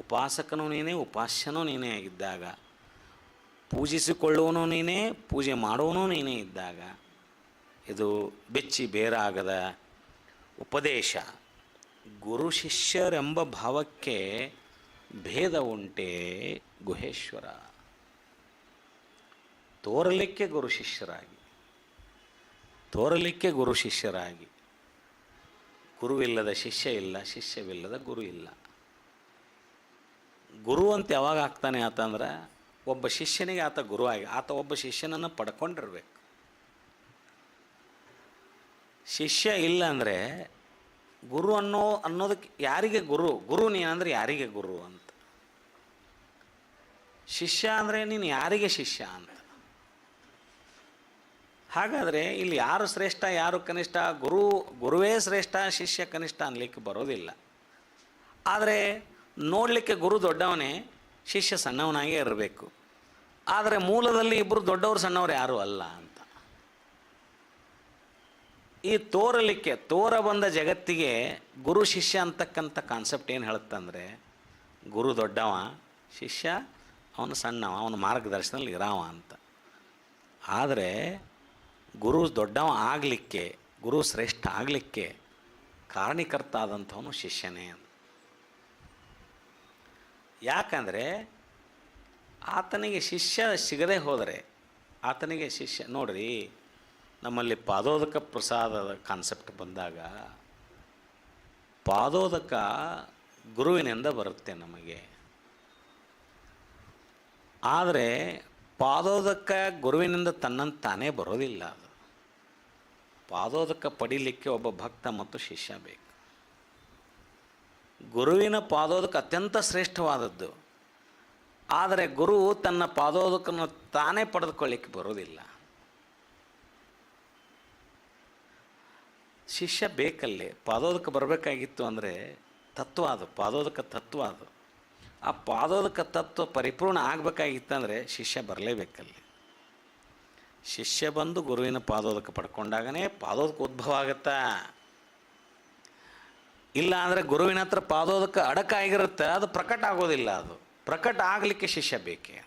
ಉಪಾಸಕನೂ ನೀನೇ, ಉಪಾಸ್ಯನೂ ನೀನೇ ಆಗಿದ್ದಾಗ, ಪೂಜಿಸಿಕೊಳ್ಳುವನು ನೀನೇ, ಪೂಜೆ ಮಾಡುವನು ನೀನೇ ಇದ್ದಾಗ ಇದು ಬೆಚ್ಚಿ ಬೇರಾಗದ ಉಪದೇಶ. ಗುರು ಶಿಷ್ಯರೆಂಬ ಭಾವಕ್ಕೆ ಭೇದ ಉಂಟೆ ಗುಹೇಶ್ವರ. ತೋರಲಿಕ್ಕೆ ಗುರು ಶಿಷ್ಯರಾಗಿ ಗುರುವಿಲ್ಲದ ಶಿಷ್ಯ ಇಲ್ಲ, ಶಿಷ್ಯವಿಲ್ಲದ ಗುರು ಇಲ್ಲ. ಗುರು ಅಂತ ಯಾವಾಗ ಆಗ್ತಾನೆ ಆತಂದ್ರೆ ಒಬ್ಬ ಶಿಷ್ಯನಿಗೆ ಆತ ಗುರು ಆಗಿ ಆತ ಒಬ್ಬ ಶಿಷ್ಯನನ್ನು ಪಡ್ಕೊಂಡಿರ್ಬೇಕು. ಶಿಷ್ಯ ಇಲ್ಲ ಅಂದರೆ ಗುರು ಅನ್ನೋದಕ್ಕೆ ಯಾರಿಗೆ ಗುರು? ಗುರು ನೀನಂದ್ರೆ ಯಾರಿಗೆ ಗುರು ಅಂತ. ಶಿಷ್ಯ ಅಂದರೆ ನೀನು ಯಾರಿಗೆ ಶಿಷ್ಯ ಅಂತ. ಹಾಗಾದರೆ ಇಲ್ಲಿ ಯಾರು ಶ್ರೇಷ್ಠ ಯಾರು ಕನಿಷ್ಠ? ಗುರುವೇ ಶ್ರೇಷ್ಠ, ಶಿಷ್ಯ ಕನಿಷ್ಠ ಅನ್ಲಿಕ್ಕೆ ಬರೋದಿಲ್ಲ. ಆದರೆ ನೋಡಲಿಕ್ಕೆ ಗುರು ದೊಡ್ಡವನೇ, ಶಿಷ್ಯ ಸಣ್ಣವನಾಗೇ ಇರಬೇಕು. ಆದರೆ ಮೂಲದಲ್ಲಿ ಇಬ್ಬರು ದೊಡ್ಡವರು ಸಣ್ಣವರು ಯಾರೂ ಅಲ್ಲ ಅಂತ. ಈ ತೋರ ಬಂದ ಜಗತ್ತಿಗೆ ಗುರು ಶಿಷ್ಯ ಅಂತಕ್ಕಂಥ ಕಾನ್ಸೆಪ್ಟ್ ಏನು ಹೇಳುತ್ತಂದರೆ, ಗುರು ದೊಡ್ಡವ, ಶಿಷ್ಯ ಅವನು ಸಣ್ಣವ, ಅವನ ಮಾರ್ಗದರ್ಶನದಲ್ಲಿ ಇರಾವ ಅಂತ. ಆದರೆ ಗುರು ದೊಡ್ಡವ ಆಗಲಿಕ್ಕೆ, ಗುರು ಶ್ರೇಷ್ಠ ಆಗಲಿಕ್ಕೆ ಕಾರಣೀಕರ್ತ ಆದಂಥವನು ಶಿಷ್ಯನೇ. ಯಾಕಂದರೆ ಆತನಿಗೆ ಶಿಷ್ಯ ಸಿಗದೆ ಹೋದರೆ, ಆತನಿಗೆ ಶಿಷ್ಯ ನೋಡ್ರಿ, ನಮ್ಮಲ್ಲಿ ಪಾದೋದಕ ಪ್ರಸಾದದ ಕಾನ್ಸೆಪ್ಟ್ ಬಂದಾಗ ಪಾದೋದಕ ಗುರುವಿನಿಂದ ಬರುತ್ತೆ ನಮಗೆ. ಆದರೆ ಪಾದೋದಕ ಗುರುವಿನಿಂದ ತನ್ನಂತಾನೇ ಬರೋದಿಲ್ಲ. ಅದು ಪಾದೋದಕ ಪಡೀಲಿಕ್ಕೆ ಒಬ್ಬ ಭಕ್ತ ಮತ್ತು ಶಿಷ್ಯ ಬೇಕು. ಗುರುವಿನ ಪಾದೋದಕ ಅತ್ಯಂತ ಶ್ರೇಷ್ಠವಾದದ್ದು. ಆದರೆ ಗುರು ತನ್ನ ಪಾದೋದಕನ್ನು ತಾನೇ ಪಡೆದುಕೊಳ್ಳಿಕ್ಕೆ ಬರೋದಿಲ್ಲ. ಶಿಷ್ಯ ಬೇಕಲ್ಲೇ. ಪಾದೋದಕ ಬರಬೇಕಾಗಿತ್ತು ಅಂದರೆ ತತ್ವ ಅದು, ಪಾದೋದಕ ತತ್ವ ಅದು. ಆ ಪಾದೋದಕ ತತ್ವ ಪರಿಪೂರ್ಣ ಆಗಬೇಕಾಗಿತ್ತಂದರೆ ಶಿಷ್ಯ ಬರಲೇಬೇಕಲ್ಲಿ. ಶಿಷ್ಯ ಬಂದು ಗುರುವಿನ ಪಾದೋದಕ ಪಡ್ಕೊಂಡಾಗನೇ ಪಾದೋದಕ ಉದ್ಭವ ಆಗುತ್ತಾ. ಇಲ್ಲ ಅಂದರೆ ಗುರುವಿನ ಹತ್ರ ಪಾದೋದಕ ಅಡಕಾಗಿರುತ್ತೆ, ಅದು ಪ್ರಕಟ ಆಗೋದಿಲ್ಲ. ಅದು ಪ್ರಕಟ ಆಗಲಿಕ್ಕೆ ಶಿಷ್ಯ ಬೇಕೇ.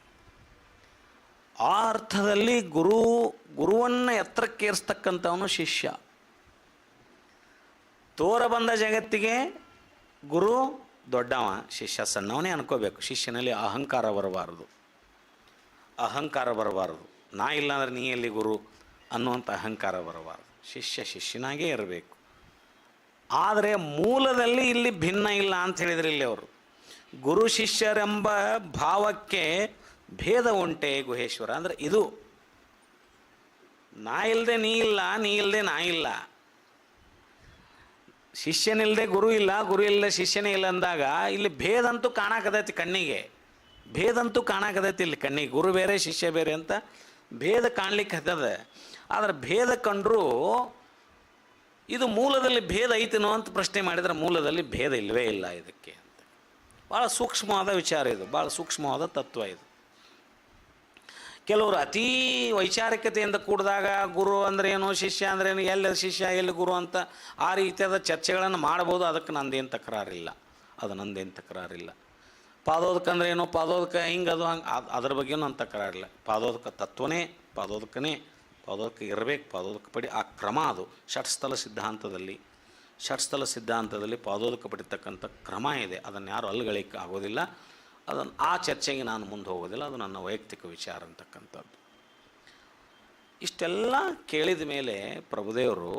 ಆ ಅರ್ಥದಲ್ಲಿ ಗುರುವನ್ನು ಎತ್ತರಕ್ಕೇರಿಸ್ತಕ್ಕಂಥವನು ಶಿಷ್ಯ. ತೋರ ಬಂದ ಜಗತ್ತಿಗೆ ಗುರು ದೊಡ್ಡವ, ಶಿಷ್ಯ ಸಣ್ಣವನೇ ಅನ್ಕೋಬೇಕು. ಶಿಷ್ಯನಲ್ಲಿ ಅಹಂಕಾರ ಬರಬಾರದು, ಅಹಂಕಾರ ಬರಬಾರದು. ನಾ ಇಲ್ಲಾಂದ್ರೆ ನೀ ಎಲ್ಲಿ ಗುರು ಅನ್ನುವಂಥ ಅಹಂಕಾರ ಬರಬಾರದು. ಶಿಷ್ಯ ಶಿಷ್ಯನಾಗೇ ಇರಬೇಕು. ಆದರೆ ಮೂಲದಲ್ಲಿ ಇಲ್ಲಿ ಭಿನ್ನ ಇಲ್ಲ ಅಂತ ಹೇಳಿದ್ರು. ಇಲ್ಲಿ ಅವರು ಗುರು ಶಿಷ್ಯರೆಂಬ ಭಾವಕ್ಕೆ ಭೇದ ಉಂಟೆ ಗುಹೇಶ್ವರ. ಅಂದರೆ ಇದು ನಾ ಇಲ್ಲದೆ ನೀ ಇಲ್ಲ, ನೀ ಇಲ್ಲದೆ ನಾ ಇಲ್ಲ, ಶಿಷ್ಯನಿಲ್ಲದೆ ಗುರು ಇಲ್ಲ, ಗುರು ಇಲ್ಲದೆ ಶಿಷ್ಯನೇ ಇಲ್ಲ ಅಂದಾಗ ಇಲ್ಲಿ ಭೇದ ಅಂತೂ ಕಾಣಕತೈತಿ ಕಣ್ಣಿಗೆ. ಭೇದಂತೂ ಕಾಣಕತೈತಿ ಇಲ್ಲಿ ಕಣ್ಣಿಗೆ. ಗುರು ಬೇರೆ ಶಿಷ್ಯ ಬೇರೆ ಅಂತ ಭೇದ ಕಾಣ್ಲಿಕ್ಕೆ ಹತ್ತದ. ಆದರೆ ಭೇದ ಕಂಡ್ರೂ ಇದು ಮೂಲದಲ್ಲಿ ಭೇದ ಐತನೋ ಅಂತ ಪ್ರಶ್ನೆ ಮಾಡಿದರೆ ಮೂಲದಲ್ಲಿ ಭೇದ ಇಲ್ಲವೇ ಇಲ್ಲ ಇದಕ್ಕೆ ಅಂತ. ಭಾಳ ಸೂಕ್ಷ್ಮವಾದ ವಿಚಾರ ಇದು, ಭಾಳ ಸೂಕ್ಷ್ಮವಾದ ತತ್ವ ಇದು. ಕೆಲವರು ಅತೀ ವೈಚಾರಿಕತೆಯಿಂದ ಕೂಡಿದಾಗ ಗುರು ಅಂದ್ರೆ ಏನು, ಶಿಷ್ಯ ಅಂದ್ರೇನು, ಎಲ್ಲಿ ಶಿಷ್ಯ ಎಲ್ಲಿ ಗುರು ಅಂತ ಆ ರೀತಿಯಾದ ಚರ್ಚೆಗಳನ್ನು ಮಾಡ್ಬೋದು. ಅದಕ್ಕೆ ನಂದೇನು ತಕರಾರಿಲ್ಲ, ಅದು ನಂದೇನು ತಕರಾರಿಲ್ಲ. ಪಾದೋದಕ ಅಂದ್ರೆ ಏನು, ಪಾದೋದಕ ಹಿಂಗೆ ಅದು ಹಂಗೆ, ಅದ್ರ ಬಗ್ಗೆನೂ ನನ್ನ ತಕರಾರಿಲ್ಲ. ಪಾದೋದಕ ತತ್ವನೇ ಪಾದೋದಕ ಇರಬೇಕು. ಪಾದೋದಕ ಪಡಿ ಆ ಕ್ರಮ ಅದು ಷಟ್ಸ್ಥಲ ಸಿದ್ಧಾಂತದಲ್ಲಿ ಪಾದೋದಕ ಪಡಿತಕ್ಕಂಥ ಕ್ರಮ ಇದೆ. ಅದನ್ನು ಯಾರು ಅಲ್ಗಳಿಕ್ಕೆ ಆಗೋದಿಲ್ಲ. ಅದನ್ನು ಆ ಚರ್ಚೆಗೆ ನಾನು ಮುಂದೆ ಹೋಗೋದಿಲ್ಲ, ಅದು ನನ್ನ ವೈಯಕ್ತಿಕ ವಿಚಾರ ಅಂತಕ್ಕಂಥದ್ದು. ಇಷ್ಟೆಲ್ಲ ಕೇಳಿದ ಮೇಲೆ ಪ್ರಭುದೇವರು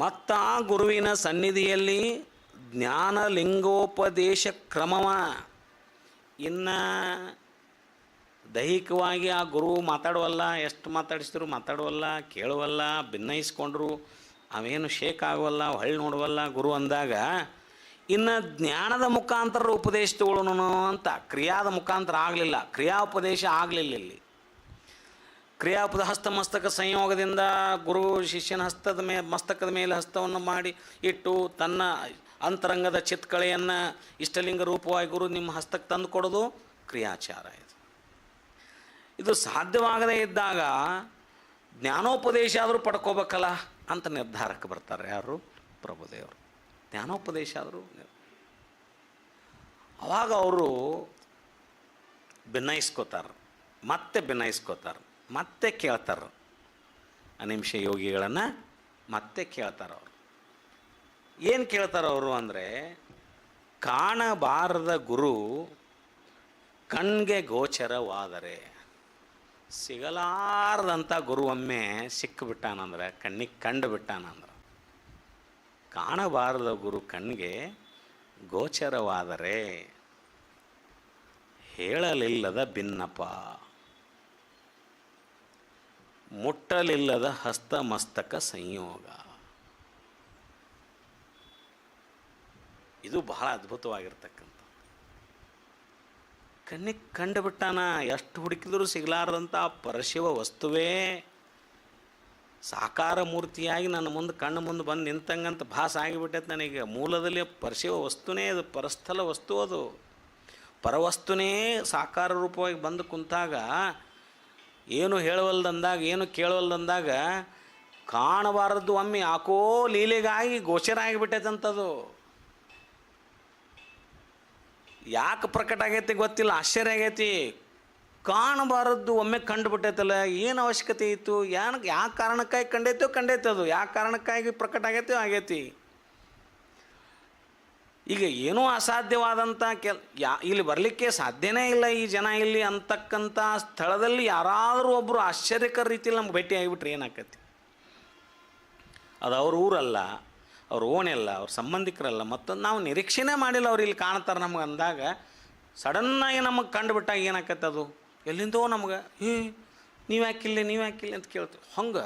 ಮತ್ತ ಗುರುವಿನ ಸನ್ನಿಧಿಯಲ್ಲಿ ಜ್ಞಾನಲಿಂಗೋಪದೇಶ ಕ್ರಮವ, ಇನ್ನು ದೈಹಿಕವಾಗಿ ಆ ಗುರು ಮಾತಾಡುವಲ್ಲ, ಎಷ್ಟು ಮಾತಾಡಿಸಿದ್ರು ಮಾತಾಡುವಲ್ಲ, ಕೇಳುವಲ್ಲ, ಭಿನ್ನಯಿಸ್ಕೊಂಡ್ರು ಅವೇನು ಶೇಕ್ ಆಗುವಲ್ಲ, ಹೊಳ್ಳಿ ನೋಡುವಲ್ಲ ಗುರು ಅಂದಾಗ, ಇನ್ನು ಜ್ಞಾನದ ಮುಖಾಂತರ ಉಪದೇಶ ತಗೊಳ್ಳೋಣ ಅಂತ ಕ್ರಿಯಾದ ಮುಖಾಂತರ ಆಗಲಿಲ್ಲ, ಕ್ರಿಯಾಪದೇಶ ಆಗಲಿಲ್ಲ. ಇಲ್ಲಿ ಹಸ್ತ ಮಸ್ತಕ ಸಂಯೋಗದಿಂದ ಗುರು ಶಿಷ್ಯನ ಮಸ್ತಕದ ಮೇಲೆ ಹಸ್ತವನ್ನು ಮಾಡಿ ಇಟ್ಟು ತನ್ನ ಅಂತರಂಗದ ಚಿತ್ಕಳೆಯನ್ನು ಇಷ್ಟಲಿಂಗ ರೂಪವಾಗಿ ಗುರು ನಿಮ್ಮ ಹಸ್ತಕ್ಕೆ ತಂದು ಕೊಡೋದು ಕ್ರಿಯಾಚಾರ. ಇದು ಸಾಧ್ಯವಾಗದೇ ಇದ್ದಾಗ ಜ್ಞಾನೋಪದೇಶ ಆದರೂ ಪಡ್ಕೋಬೇಕಲ್ಲ ಅಂತ ನಿರ್ಧಾರಕ್ಕೆ ಬರ್ತಾರೆ ಯಾರು? ಪ್ರಭುದೇವರು. ಜ್ಞಾನೋಪದೇಶ ಆದರೂ ಅವಾಗ ಅವರು ಭಿನ್ನಯಿಸ್ಕೋತಾರೆ, ಮತ್ತೆ ಕೇಳ್ತಾರೆ. ಅನಿಮಿಷ ಯೋಗಿಗಳನ್ನು ಮತ್ತೆ ಕೇಳ್ತಾರೆ. ಅವರು ಏನು ಕೇಳ್ತಾರೆ ಅವರು ಅಂದರೆ, ಕಾಣಬಾರದ ಗುರು ಕಣ್ಗೆ ಗೋಚರವಾದರೆ, ಸಿಗಲಾರದಂಥ ಗುರು ಒಮ್ಮೆ ಸಿಕ್ಕಿಬಿಟ್ಟಾನಂದ್ರೆ, ಕಣ್ಣಿಗೆ ಕಂಡು ಬಿಟ್ಟಾನಂದ್ರೆ, ಕಾಣಬಾರದ ಗುರು ಕಣ್ಣಿಗೆ ಗೋಚರವಾದರೆ ಹೇಳಲಿಲ್ಲದ ಭಿನ್ನಪ, ಮುಟ್ಟಲಿಲ್ಲದ ಹಸ್ತಮಸ್ತಕ ಸಂಯೋಗ. ಇದು ಬಹಳ ಅದ್ಭುತವಾಗಿರ್ತಕ್ಕಂಥ. ಕಣ್ಣಿಗೆ ಕಂಡು ಬಿಟ್ಟಾನ, ಎಷ್ಟು ಹುಡುಕಿದರೂ ಸಿಗಲಾರದಂಥ ಪರಶಿವ ವಸ್ತುವೇ ಸಾಕಾರ ಮೂರ್ತಿಯಾಗಿ ನನ್ನ ಮುಂದೆ ಕಣ್ಣು ಮುಂದೆ ಬಂದು ನಿಂತಂಗಂತ ಭಾಸ ಆಗಿಬಿಟ್ಟೈತೆ ನನಗೆ. ಮೂಲದಲ್ಲಿ ಪರಶಿವ ವಸ್ತುನೇ ಅದು, ಪರಸ್ಥಲ ವಸ್ತು ಅದು. ಪರವಸ್ತುನೇ ಸಾಕಾರ ರೂಪವಾಗಿ ಬಂದು ಕುಂತಾಗ ಏನು ಹೇಳವಲ್ದಂದಾಗ, ಏನು ಕೇಳವಲ್ದಂದಾಗ ಕಾಣಬಾರದು ಒಮ್ಮೆ ಯಾಕೋ ಲೀಲೆಗಾಗಿ ಗೋಚರ ಆಗಿಬಿಟ್ಟೈತಂಥದ್ದು. ಯಾಕೆ ಪ್ರಕಟ ಆಗೈತಿ ಗೊತ್ತಿಲ್ಲ, ಆಶ್ಚರ್ಯ ಆಗೈತಿ. ಕಾಣಬಾರದ್ದು ಒಮ್ಮೆ ಕಂಡುಬಿಟ್ಟೈತಲ್ಲ, ಏನು ಅವಶ್ಯಕತೆ ಇತ್ತು, ಯಾವ ಕಾರಣಕ್ಕಾಗಿ ಕಂಡೈತೆ ಅದು, ಯಾವ ಕಾರಣಕ್ಕಾಗಿ ಪ್ರಕಟ ಆಗೈತಿ. ಈಗ ಏನೂ ಅಸಾಧ್ಯವಾದಂಥ ಇಲ್ಲಿ ಬರಲಿಕ್ಕೆ ಸಾಧ್ಯನೇ ಇಲ್ಲ ಈ ಜನ ಇಲ್ಲಿ ಅಂತಕ್ಕಂಥ ಸ್ಥಳದಲ್ಲಿ ಯಾರಾದರೂ ಒಬ್ಬರು ಆಶ್ಚರ್ಯಕರ ರೀತಿಯಲ್ಲಿ ನಮ್ಗೆ ಭೇಟಿ ಆಗಿಬಿಟ್ರೆ ಏನಾಕತಿ? ಅದು ಅವ್ರ ಊರಲ್ಲ, ಅವ್ರ ಓಣೆಲ್ಲ, ಅವ್ರ ಸಂಬಂಧಿಕರಲ್ಲ, ಮತ್ತೊಂದು ನಾವು ನಿರೀಕ್ಷೆನೇ ಮಾಡಿಲ್ಲ ಅವ್ರು ಇಲ್ಲಿ ಕಾಣ್ತಾರೆ ನಮ್ಗೆ ಅಂದಾಗ ಸಡನ್ನಾಗಿ ನಮಗೆ ಕಂಡುಬಿಟ್ಟಾಗ ಏನಾಕತ್ತೆ? ಅದು ಎಲ್ಲಿಂದೋ ನಮ್ಗೆ ನೀವು ಯಾಕಿಲ್ಲ ಅಂತ ಕೇಳ್ತೀವಿ. ಹಂಗೆ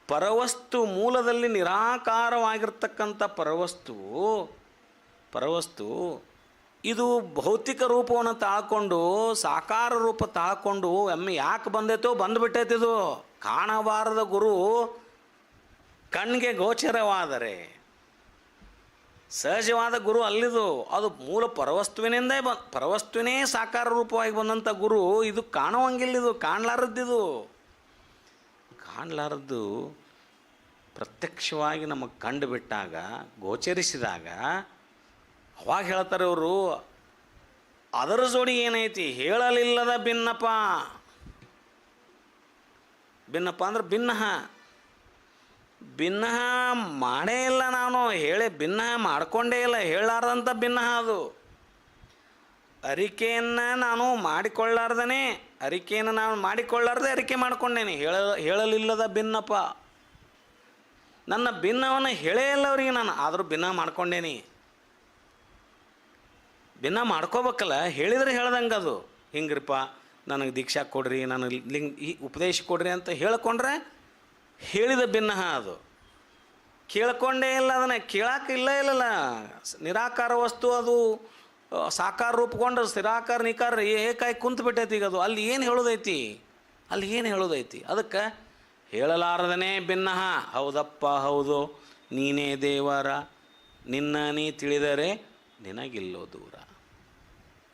ಪರವಸ್ತು, ಮೂಲದಲ್ಲಿ ನಿರಾಕಾರವಾಗಿರ್ತಕ್ಕಂಥ ಪರವಸ್ತು ಇದು ಭೌತಿಕ ರೂಪವನ್ನು ತಾಳ್ಕೊಂಡು ಸಾಕಾರ ರೂಪ ತಾಳ್ಕೊಂಡು ಒಮ್ಮೆ ಯಾಕೆ ಬಂದೈತೋ ಬಂದುಬಿಟ್ಟೈತೆ. ಇದು ಕಾಣಬಾರದ ಗುರು ಕಣ್ಣಿಗೆ ಗೋಚರವಾದರೆ, ಸಹಜವಾದ ಗುರು ಅಲ್ಲಿದು, ಅದು ಮೂಲ ಪರವಸ್ತುವಿನೇ ಸಾಕಾರ ರೂಪವಾಗಿ ಬಂದಂಥ ಗುರು. ಇದು ಕಾಣುವಂಗಿಲ್ಲಿದು, ಕಾಣಲಾರದ್ದು ಪ್ರತ್ಯಕ್ಷವಾಗಿ ನಮಗೆ ಕಂಡು ಬಿಟ್ಟಾಗ, ಗೋಚರಿಸಿದಾಗ ಅವಾಗ ಹೇಳ್ತಾರೆ ಅವರು, ಅದರ ಜೋಡಿ ಏನೈತಿ? ಹೇಳಲಿಲ್ಲದ ಭಿನ್ನಪ ಅಂದ್ರೆ ಭಿನ್ನ ಮಾಡೇ ಇಲ್ಲ ನಾನು, ಭಿನ್ನ ಮಾಡಿಕೊಂಡೇ ಇಲ್ಲ, ಹೇಳಲಾರ್ದಂಥ ಭಿನ್ನ. ಅದು ಅರಿಕೆಯನ್ನು ನಾನು ಮಾಡಿಕೊಳ್ಳಾರ್ದೆ ಅರಿಕೆ ಮಾಡಿಕೊಂಡೇನೆ. ಹೇಳಲಿಲ್ಲದ ಭಿನ್ನಪ, ನನ್ನ ಭಿನ್ನವನ್ನು ಹೇಳೇ ಇಲ್ಲ ಅವ್ರಿಗೆ ನಾನು, ಆದರೂ ಭಿನ್ನ ಮಾಡ್ಕೊಂಡೇನಿ. ಭಿನ್ನ ಮಾಡ್ಕೋಬೇಕಲ್ಲ, ಹೇಳಿದರೆ ಹೇಳ್ದಂಗೆ ಅದು. ಹಿಂಗ್ರಿಪ್ಪ ನನಗೆ ದೀಕ್ಷಾ ಕೊಡ್ರಿ, ನನಗೆ ಈ ಉಪದೇಶ ಕೊಡ್ರಿ ಅಂತ ಹೇಳ್ಕೊಂಡ್ರೆ ಹೇಳಿದ ಭಿನ್ನ. ಅದು ಕೇಳ್ಕೊಂಡೇ ಇಲ್ಲ, ಅದನ್ನು ಕೇಳೋಕ್ಕಿಲ್ಲ. ನಿರಾಕಾರ ವಸ್ತು ಅದು ಸಾಕಾರ ರೂಪಗೊಂಡು ಸ್ಥಿರಾಕಾರ ನಿಕಾರ ಏಕಾಯಿ ಕುಂತ್ಬಿಟ್ಟೈತಿ. ಈಗ ಅದು ಅಲ್ಲಿ ಏನು ಹೇಳೋದೈತಿ? ಅದಕ್ಕೆ ಹೇಳಲಾರದನೇ ಭಿನ್ನ. ಹೌದಪ್ಪ ಹೌದು, ನೀನೇ ದೇವರ, ನಿನ್ನ ನೀ ತಿಳಿದರೆ ನಿನಗಿಲ್ಲೋ ದೂರ.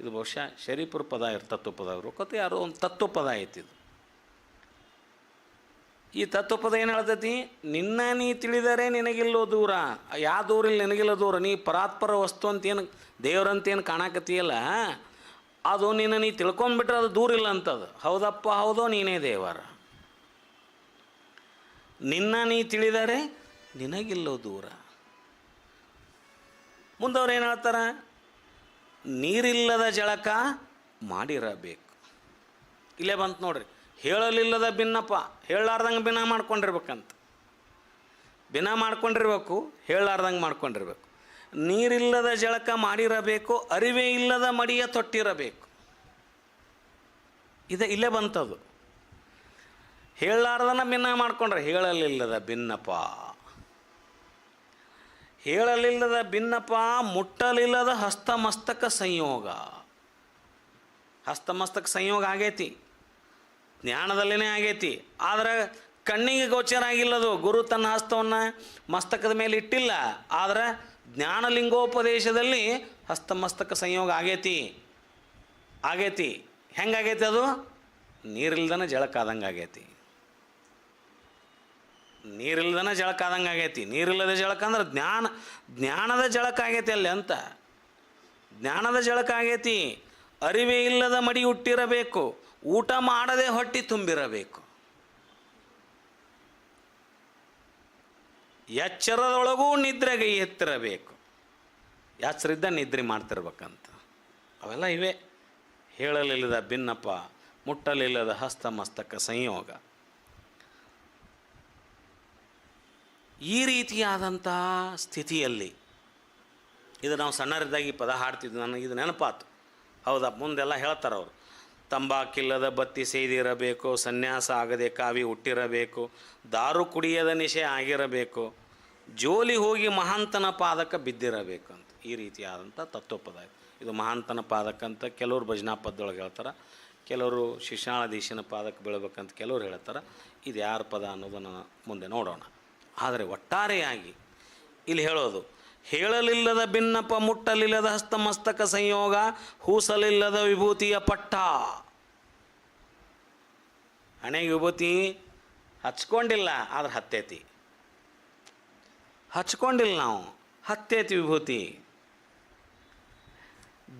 ಇದು ಬಹುಶಃ ಶರೀಪುರ ಪದ ತತ್ವಪದ ಅವರು ಕತೆ ಯಾರೋ ಒಂದು ತತ್ವಪದ ಐತಿದು. ಈ ತತ್ವಪದ ಏನು ಹೇಳ್ತೈತಿ? ನಿನ್ನ ನೀ ತಿಳಿದರೆ ನಿನಗಿಲ್ಲೋ ದೂರ. ಯಾವ ದೂರ ಇಲ್ಲಿ ನಿನಗಿಲ್ಲೋ ದೂರ? ನೀ ಪರಾತ್ಪರ ವಸ್ತು ಅಂತೇನು ದೇವರಂತೇನು ಕಾಣಕತ್ತೀಯಲ್ಲ, ಅದು ನಿನ್ನ ನೀ ತಿಳ್ಕೊಂಡ್ಬಿಟ್ರೆ ಅದು ದೂರ ಇಲ್ಲ ಅಂತದು. ಹೌದಪ್ಪ ಹೌದೋ, ನೀನೇ ದೇವರ, ನಿನ್ನ ನೀ ತಿಳಿದರೆ ನಿನಗಿಲ್ಲೋ ದೂರ. ಮುಂದವ್ರು ಏನು ಹೇಳ್ತಾರೆ? ನೀರಿಲ್ಲದ ಜಳಕ ಮಾಡಿರಬೇಕು. ಇಲ್ಲೇ ಬಂತು ನೋಡ್ರಿ, ಹೇಳಲಿಲ್ಲದ ಭಿನ್ನಪ್ಪ, ಹೇಳಲಾರ್ದಂಗೆ ಭಿನ್ನ ಮಾಡ್ಕೊಂಡಿರ್ಬೇಕು, ಹೇಳಲಾರ್ದಂಗೆ ಮಾಡ್ಕೊಂಡಿರ್ಬೇಕು. ನೀರಿಲ್ಲದ ಜಳಕ ಮಾಡಿರಬೇಕು, ಅರಿವೇ ಇಲ್ಲದ ಮಡಿಯ ತೊಟ್ಟಿರಬೇಕು. ಇಲ್ಲೇ ಬಂತದು. ಹೇಳಲಾರ್ದನ ಭಿನ್ನ ಮಾಡ್ಕೊಂಡ್ರೆ ಹೇಳಲಿಲ್ಲದ ಭಿನ್ನಪ, ಮುಟ್ಟಲಿಲ್ಲದ ಹಸ್ತಮಸ್ತಕ ಸಂಯೋಗ. ಹಸ್ತಮಸ್ತಕ ಸಂಯೋಗ ಆಗೈತಿ, ಜ್ಞಾನದಲ್ಲೇ ಆಗೈತಿ, ಆದರೆ ಕಣ್ಣಿಗೆ ಗೋಚರ ಆಗಿಲ್ಲದು. ಗುರು ತನ್ನ ಹಸ್ತವನ್ನು ಮಸ್ತಕದ ಮೇಲೆ ಇಟ್ಟಿಲ್ಲ, ಆದರೆ ಜ್ಞಾನಲಿಂಗೋಪದೇಶದಲ್ಲಿ ಹಸ್ತಮಸ್ತಕ ಸಂಯೋಗ ಆಗೈತಿ. ಹೆಂಗಾಗೈತಿ? ಅದು ನೀರಿಲ್ದನ ಜಳಕ ಆದಂಗೆ ಆಗೈತಿ. ನೀರಿಲ್ಲದನ ಜಳಕ ಆದಂಗೆ ಆಗೈತಿ. ನೀರಿಲ್ಲದ ಜಳಕ ಅಂದ್ರೆ ಜ್ಞಾನದ ಜಳಕ ಆಗೈತಿ ಅಲ್ಲಿ ಅಂತ. ಜ್ಞಾನದ ಜಳಕ ಆಗೈತಿ. ಅರಿವೇ ಇಲ್ಲದ ಮಡಿ ಹುಟ್ಟಿರಬೇಕು, ಊಟ ಮಾಡದೆ ಹೊಟ್ಟಿ ತುಂಬಿರಬೇಕು. ಎಚ್ಚರದೊಳಗೂ ನಿದ್ರೆಗೆ ಎತ್ತಿರಬೇಕು. ಎಚ್ಚರಿದ್ದ ನಿದ್ರೆ ಮಾಡ್ತಿರ್ಬೇಕಂತ. ಅವೆಲ್ಲ ಇವೆ. ಹೇಳಲಿಲ್ಲದ ಭಿನ್ನಪ, ಮುಟ್ಟಲಿಲ್ಲದ ಹಸ್ತಮಸ್ತಕ ಸಂಯೋಗ. ಈ ರೀತಿಯಾದಂಥ ಸ್ಥಿತಿಯಲ್ಲಿ ಇದು ನಾವು ಸಣ್ಣರಿದ್ದಾಗಿ ಪದ ಹಾಡ್ತಿದ್ವಿ, ನನಗೆ ಇದು ನೆನಪಾತು. ಹೌದಾ, ಮುಂದೆಲ್ಲ ಹೇಳ್ತಾರೆ ಅವರು. ತಂಬಾಕಿಲ್ಲದ ಬತ್ತಿ ಸೇದಿರಬೇಕು, ಸನ್ಯಾಸ ಆಗದೆ ಕಾವಿ ಹುಟ್ಟಿರಬೇಕು, ದಾರು ಕುಡಿಯದ ನಿಶೆ ಆಗಿರಬೇಕು, ಜೋಲಿ ಹೋಗಿ ಮಹಾಂತನ ಪಾದಕ ಬಿದ್ದಿರಬೇಕು ಅಂತ. ಈ ರೀತಿಯಾದಂಥ ತತ್ವಪದ ಇದು. ಮಹಾಂತನ ಪಾದಕ ಅಂತ ಕೆಲವರು ಭಜನಾ ಪದದೊಳಗೆ ಹೇಳ್ತಾರೆ, ಕೆಲವರು ಶಿಶಾಳಧೀಶನ ಪಾದಕ್ಕೆ ಬೀಳ್ಬೇಕಂತ ಕೆಲವರು ಹೇಳ್ತಾರೆ. ಇದು ಯಾರ ಪದ ಅನ್ನೋದನ್ನು ಮುಂದೆ ನೋಡೋಣ. ಆದರೆ ಒಟ್ಟಾರೆಯಾಗಿ ಇಲ್ಲಿ ಹೇಳೋದು, ಹೇಳಲಿಲ್ಲದ ಭಿನ್ನಪ, ಮುಟ್ಟಲಿಲ್ಲದ ಹಸ್ತಮಸ್ತಕ ಸಂಯೋಗ, ಹೂಸಲಿಲ್ಲದ ವಿಭೂತಿಯ ಪಟ್ಟ. ಹಣೆಗೆ ವಿಭೂತಿ ಹಚ್ಕೊಂಡಿಲ್ಲ, ಆದ್ರೆ ಹತ್ತೈತಿ. ಹಚ್ಕೊಂಡಿಲ್ಲ, ನಾವು ಹತ್ತೈತಿ ವಿಭೂತಿ.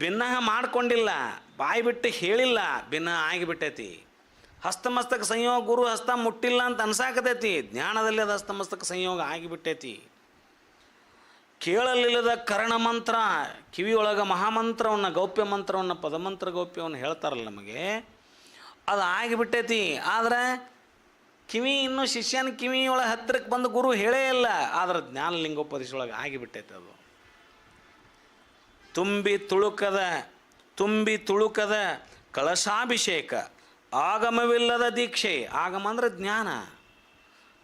ಭಿನ್ನ ಮಾಡ್ಕೊಂಡಿಲ್ಲ, ಬಾಯಿ ಬಿಟ್ಟು ಹೇಳಿಲ್ಲ, ಭಿನ್ನ ಆಗಿಬಿಟ್ಟೈತಿ. ಹಸ್ತಮಸ್ತಕ ಸಂಯೋಗ, ಗುರು ಹಸ್ತ ಮುಟ್ಟಿಲ್ಲ ಅಂತ ಅನ್ಸಾಕತೈತಿ, ಜ್ಞಾನದಲ್ಲಿ ಅದು ಹಸ್ತಮಸ್ತಕ ಸಂಯೋಗ ಆಗಿಬಿಟ್ಟೈತಿ. ಕೇಳಲಿಲ್ಲದ ಕರ್ಣ ಮಂತ್ರ, ಕಿವಿಯೊಳಗೆ ಮಹಾಮಂತ್ರವನ್ನು, ಗೌಪ್ಯ ಮಂತ್ರವನ್ನು, ಪದಮಂತ್ರ ಗೌಪ್ಯವನ್ನು ಹೇಳ್ತಾರಲ್ಲ ನಮಗೆ, ಅದು ಆಗಿಬಿಟ್ಟೈತಿ. ಆದರೆ ಕಿವಿ ಇನ್ನೂ ಶಿಷ್ಯನ ಕಿವಿಯೊಳಗೆ ಹತ್ತಿರಕ್ಕೆ ಬಂದು ಗುರು ಹೇಳೇ ಇಲ್ಲ, ಆದರೆ ಜ್ಞಾನಲಿಂಗೋಪದೇಶೊಳಗೆ ಆಗಿಬಿಟ್ಟೈತೆ ಅದು. ತುಂಬಿ ತುಳುಕದ ಕಳಶಾಭಿಷೇಕ, ಆಗಮವಿಲ್ಲದ ದೀಕ್ಷೆ. ಆಗಮ ಅಂದ್ರೆ ಜ್ಞಾನ,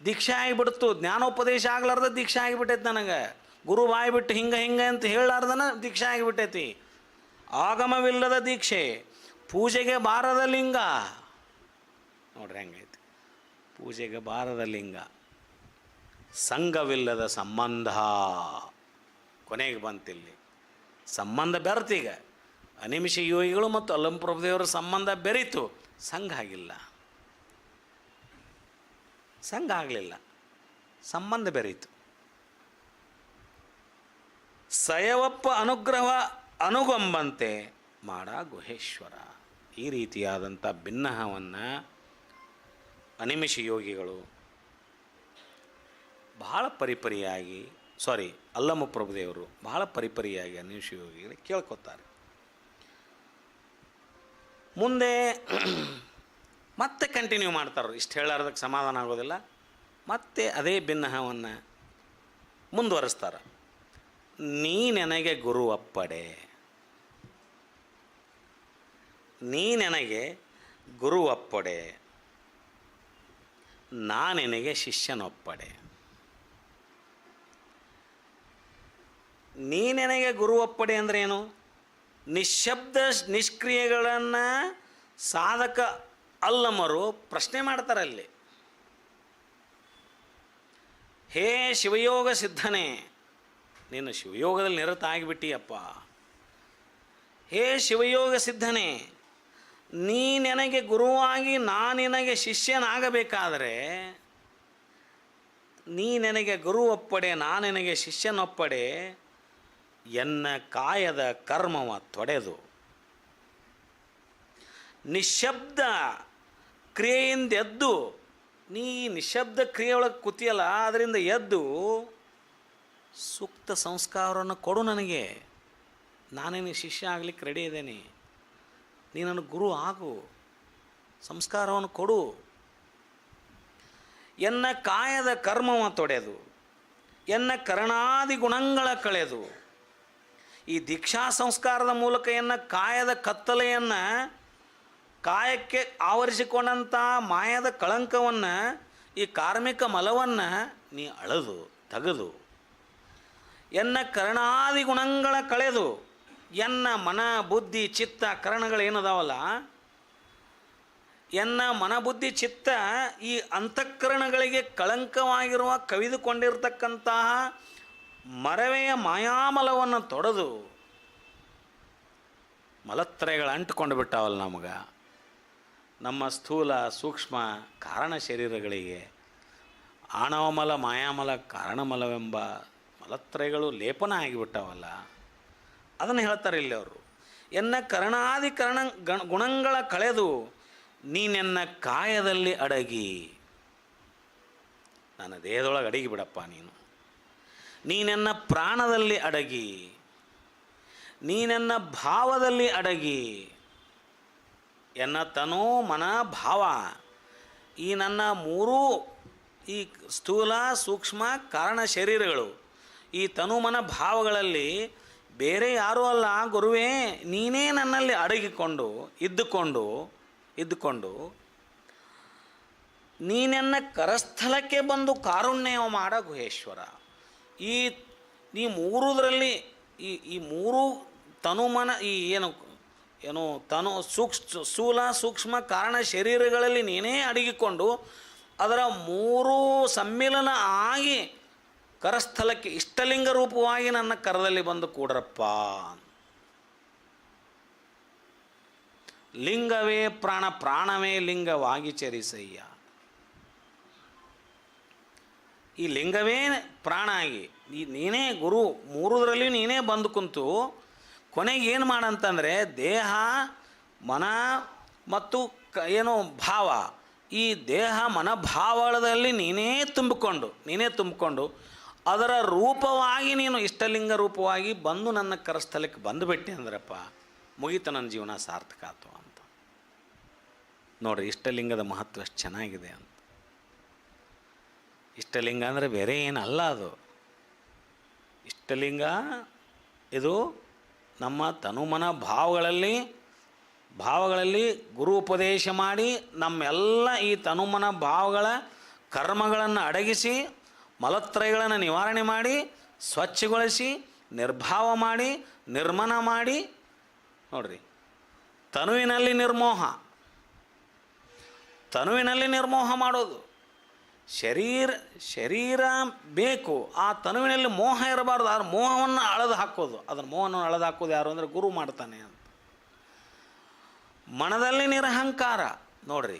ದೀಕ್ಷೆ ಆಗಿಬಿಡ್ತು. ಜ್ಞಾನೋಪದೇಶ ಆಗ್ಲಾರ್ದ ದೀಕ್ಷೆ ಆಗಿಬಿಟ್ಟೈತೆ ನನಗೆ. ಗುರು ಬಾಯಿ ಬಿಟ್ಟು ಹಿಂಗೆ ಅಂತ ಹೇಳಲಾರ್ದನ ದೀಕ್ಷೆ ಆಗಿಬಿಟ್ಟೈತಿ. ಆಗಮವಿಲ್ಲದ ದೀಕ್ಷೆ, ಪೂಜೆಗೆ ಬಾರದ ಲಿಂಗ. ನೋಡ್ರಿ ಹೆಂಗೈತಿ, ಪೂಜೆಗೆ ಬಾರದ ಲಿಂಗ. ಸಂಘವಿಲ್ಲದ ಸಂಬಂಧ, ಕೊನೆಗೆ ಬಂತಿಲ್ಲಿ ಸಂಬಂಧ ಬೆರ್ತೀಗ. ಅನಿಮಿಷ ಯೋಗಿಗಳು ಮತ್ತು ಅಲ್ಲಂಪ್ರಭುದೇವರ ಸಂಬಂಧ ಬೆರೀತು, ಸಂಘ ಆಗಿಲ್ಲ. ಸಂಘ ಆಗಲಿಲ್ಲ, ಸಂಬಂಧ ಬೆರೀತು. ಸಯವಪ್ಪ ಅನುಗ್ರಹ ಅನುಗೊಂಬಂತೆ ಮಾಡ ಗುಹೇಶ್ವರ. ಈ ರೀತಿಯಾದಂಥ ಭಿನ್ನಹವನ್ನು ಅನಿಮಿಷ ಯೋಗಿಗಳು ಬಹಳ ಪರಿಪರಿಯಾಗಿ, ಅಲ್ಲಮ ಪ್ರಭುದೇವರು ಬಹಳ ಪರಿಪರಿಯಾಗಿ ಅನಿಮಿಷ ಯೋಗಿಗಳಿಗೆ ಕೇಳ್ಕೊತಾರೆ. ಮುಂದೆ ಮತ್ತೆ ಕಂಟಿನ್ಯೂ ಮಾಡ್ತಾರೆ. ಇಷ್ಟು ಹೇಳಾರ್ದಕ್ಕೆ ಸಮಾಧಾನ ಆಗೋದಿಲ್ಲ, ಮತ್ತೆ ಅದೇ ಭಿನ್ನಹವನ್ನು ಮುಂದುವರಿಸ್ತಾರೆ. ನೀ ನನಗೆ ಗುರು ಅಪ್ಪಡೆ, ನೀ ನನಗೆ ಗುರು ಅಪ್ಪಡೆ, ನಾ ನಿನಗೆ ಶಿಷ್ಯನೊಪ್ಪಡೆ. ನೀ ನನಗೆ ಗುರು ಅಪ್ಪಡೆ ಅಂದ್ರೆ ಏನು? ನಿಶ್ಶಬ್ದ ನಿಷ್ಕ್ರಿಯೆಗಳನ್ನು ಸಾಧಕ ಅಲ್ಲಮರು ಪ್ರಶ್ನೆ ಮಾಡ್ತಾರಲ್ಲಿ. ಹೇ ಶಿವಯೋಗ ಸಿದ್ಧನೇ, ನೀನು ಶಿವಯೋಗದಲ್ಲಿ ನಿರತ ಆಗಿಬಿಟ್ಟಿಯಪ್ಪ. ಹೇ ಶಿವಯೋಗ ಸಿದ್ಧನೇ, ನೀ ನನಗೆ ಗುರುವಾಗಿ ನಾ ನಿನಗೆ ಶಿಷ್ಯನಾಗಬೇಕಾದರೆ, ನೀ ನನಗೆ ಗುರು ಒಪ್ಪಡೆ ನಾ ನಿನಗೆ ಶಿಷ್ಯನೊಪ್ಪಡೆ, ಎನ್ನ ಕಾಯದ ಕರ್ಮವ ತೊಡೆದು ನಿಶ್ಶಬ್ದ ಕ್ರಿಯೆಯಿಂದ ಎದ್ದು, ನೀ ನಿಶ್ಶಬ್ದ ಕ್ರಿಯೆಯೊಳಗೆ ಕೂತಿಯಲ್ಲ, ಅದರಿಂದ ಎದ್ದು ಸೂಕ್ತ ಸಂಸ್ಕಾರವನ್ನು ಕೊಡು ನನಗೆ. ನಾನೇನು ಶಿಷ್ಯ ಆಗಲಿಕ್ಕೆ ರೆಡಿ ಇದ್ದೇನೆ, ನೀ ನನಗೆ ಗುರು ಆಗು, ಸಂಸ್ಕಾರವನ್ನು ಕೊಡು. ಎನ್ನ ಕಾಯದ ಕರ್ಮವ ತೊಡೆದು, ಎನ್ನ ಕರ್ಣಾದಿ ಗುಣಗಳ ಕಳೆದು. ಈ ದೀಕ್ಷಾ ಸಂಸ್ಕಾರದ ಮೂಲಕ ಎನ್ನ ಕಾಯದ ಕತ್ತಲೆಯನ್ನು, ಕಾಯಕ್ಕೆ ಆವರಿಸಿಕೊಂಡಂಥ ಮಾಯದ ಕಳಂಕವನ್ನು, ಈ ಕಾರ್ಮಿಕ ಮಲವನ್ನು ನೀ ಅಳೆದು ತೆಗೆದು, ಎನ್ನ ಕರ್ಣಾದಿ ಗುಣಗಳ ಕಳೆದು, ಎನ್ನ ಮನ ಬುದ್ಧಿ ಚಿತ್ತ ಕರಣಗಳೇನದಾವಲ್ಲ, ಎನ್ನ ಮನ ಬುದ್ಧಿ ಚಿತ್ತ ಈ ಅಂತಃಕರಣಗಳಿಗೆ ಕಳಂಕವಾಗಿರುವ ಕವಿದುಕೊಂಡಿರ್ತಕ್ಕಂತಹ ಮರವೆಯ ಮಾಯಾಮಲವನ್ನು ತೊಡೆದು, ಮಲತ್ರಯಗಳು ಅಂಟುಕೊಂಡು ಬಿಟ್ಟಾವಲ್ಲ ನಮಗೆ, ನಮ್ಮ ಸ್ಥೂಲ ಸೂಕ್ಷ್ಮ ಕಾರಣ ಶರೀರಗಳಿಗೆ ಆಣವಮಲ ಮಾಯಾಮಲ ಕಾರಣಮಲವೆಂಬ ಮಲತ್ರಯಗಳು ಲೇಪನ ಆಗಿಬಿಟ್ಟಾವಲ್ಲ, ಅದನ್ನು ಹೇಳ್ತಾರೆ ಇಲ್ಲಿ ಅವರು. ಎನ್ನ ಕರ್ಣಾದಿ ಗುಣಗಳ ಕಳೆದು, ನೀನೆನ್ನ ಕಾಯದಲ್ಲಿ ಅಡಗಿ. ನನ್ನ ದೇಹದೊಳಗೆ ಅಡಗಿ ಬಿಡಪ್ಪ ನೀನು. ನೀನೆನ್ನ ಪ್ರಾಣದಲ್ಲಿ ಅಡಗಿ, ನೀನೆನ್ನ ಭಾವದಲ್ಲಿ ಅಡಗಿ. ಎನ್ನ ತನೋ ಮನ ಭಾವ, ಈ ನನ್ನ ಮೂರೂ ಈ ಸ್ಥೂಲ ಸೂಕ್ಷ್ಮ ಕಾರಣ ಶರೀರಗಳು ಈ ತನುಮನ ಭಾವಗಳಲ್ಲಿ ಬೇರೆ ಯಾರೂ ಅಲ್ಲ ಗುರುವೇ, ನೀನೇ ನನ್ನಲ್ಲಿ ಅಡಗಿಕೊಂಡು ಇದ್ದುಕೊಂಡು ನೀನೆನ್ನ ಕರಸ್ಥಲಕ್ಕೆ ಬಂದು ಕಾರುಣ್ಯ ಮಾಡ ಗುಹೇಶ್ವರ. ಈ ಮೂರುದರಲ್ಲಿ ಈ ಮೂರು ತನುಮನ ಈ ಏನು ಸ್ಥೂಲ ಸೂಕ್ಷ್ಮ ಕಾರಣ ಶರೀರಗಳಲ್ಲಿ ನೀನೇ ಅಡಗಿಕೊಂಡು ಅದರ ಮೂರು ಸಮ್ಮಿಲನ ಆಗಿ ಕರಸ್ಥಲಕ್ಕೆ ಇಷ್ಟಲಿಂಗ ರೂಪವಾಗಿ ನನ್ನ ಕರದಲ್ಲಿ ಬಂದು ಕೂಡ್ರಪ್ಪ. ಲಿಂಗವೇ ಪ್ರಾಣ, ಪ್ರಾಣವೇ ಲಿಂಗವಾಗಿ ಚರಿಸಯ್ಯ. ಈ ಲಿಂಗವೇ ಪ್ರಾಣ ಆಗಿ ನೀನೇ ಗುರು, ಮೂರುದರಲ್ಲಿ ನೀನೇ ಬಂದು ಕುಂತು ಕೊನೆಗೆ ಏನು ಮಾಡಂತಂದರೆ ದೇಹ ಮನ ಮತ್ತು ಭಾವ, ಈ ದೇಹ ಮನಭಾವದಲ್ಲಿ ನೀನೇ ತುಂಬಿಕೊಂಡು ಅದರ ರೂಪವಾಗಿ ನೀನು ಇಷ್ಟಲಿಂಗ ರೂಪವಾಗಿ ಬಂದು ನನ್ನ ಕರಸ್ಥಲಕ್ಕೆ ಬಂದುಬಿಟ್ಟೆ ಅಂದ್ರಪ್ಪ, ಮುಗೀತು ನನ್ನ ಜೀವನ ಸಾರ್ಥಕ ಆಯ್ತು ಅಂತ. ನೋಡ್ರಿ ಇಷ್ಟಲಿಂಗದ ಮಹತ್ವ ಎಷ್ಟು ಚೆನ್ನಾಗಿದೆ ಅಂತ. ಇಷ್ಟಲಿಂಗ ಅಂದರೆ ಬೇರೆ ಏನಲ್ಲ, ಅದು ಇಷ್ಟಲಿಂಗ ಇದು ನಮ್ಮ ತನುಮನ ಭಾವಗಳಲ್ಲಿ ಗುರು ಉಪದೇಶ ಮಾಡಿ ನಮ್ಮೆಲ್ಲ ಈ ತನುಮನ ಭಾವಗಳ ಕರ್ಮಗಳನ್ನು ಅಡಗಿಸಿ ಮಲತ್ರಯಗಳನ್ನು ನಿವಾರಣೆ ಮಾಡಿ ಸ್ವಚ್ಛಗೊಳಿಸಿ ನಿರ್ಭಾವ ಮಾಡಿ ನಿರ್ಮನ ಮಾಡಿ. ನೋಡ್ರಿ ತನುವಿನಲ್ಲಿ ನಿರ್ಮೋಹ ಮಾಡೋದು. ಶರೀರ ಬೇಕು, ಆ ತನುವಿನಲ್ಲಿ ಮೋಹ ಇರಬಾರ್ದು. ಆ ಮೋಹವನ್ನು ಅಳೆದು ಹಾಕೋದು, ಅದನ್ನು ಮೋಹವನ್ನು ಅಳೆದು ಹಾಕೋದು ಯಾರು ಅಂದರೆ ಗುರು ಮಾಡ್ತಾನೆ ಅಂತ. ಮನದಲ್ಲಿ ನಿರಹಂಕಾರ. ನೋಡ್ರಿ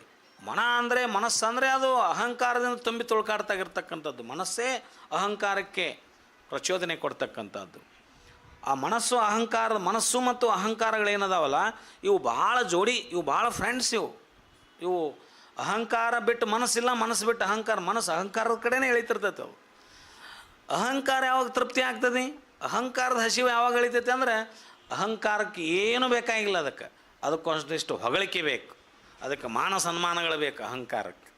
ಮನಸ್ಸಂದರೆ ಅದು ಅಹಂಕಾರದಿಂದ ತುಂಬಿ ತುಳ್ಕಾಡ್ತಾಗಿರ್ತಕ್ಕಂಥದ್ದು. ಮನಸ್ಸೇ ಅಹಂಕಾರಕ್ಕೆ ಪ್ರಚೋದನೆ ಕೊಡ್ತಕ್ಕಂಥದ್ದು. ಆ ಮನಸ್ಸು ಮತ್ತು ಅಹಂಕಾರಗಳೇನದಾವಲ್ಲ, ಇವು ಭಾಳ ಜೋಡಿ, ಇವು ಭಾಳ ಫ್ರೆಂಡ್ಸ್. ಇವು ಅಹಂಕಾರ ಬಿಟ್ಟು ಮನಸ್ಸಿಲ್ಲ, ಮನಸ್ಸು ಬಿಟ್ಟು ಅಹಂಕಾರ. ಮನಸ್ಸು ಅಹಂಕಾರದ ಕಡೆನೇ ಎಳಿತಿರ್ತೈತೆ. ಅವು ಅಹಂಕಾರ ಯಾವಾಗ ತೃಪ್ತಿ ಆಗ್ತದೆ, ಅಹಂಕಾರದ ಹಸಿವು ಯಾವಾಗ ಎಳಿತೈತೆ ಅಂದರೆ ಅಹಂಕಾರಕ್ಕೆ ಏನು ಬೇಕಾಗಿಲ್ಲ. ಅದಕ್ಕೊಂದಿಷ್ಟು ಹೊಗಳಿಕೆ ಬೇಕು, ಅದಕ್ಕೆ ಮಾನ ಸನ್ಮಾನಗಳು ಬೇಕು ಅಹಂಕಾರಕ್ಕೆ.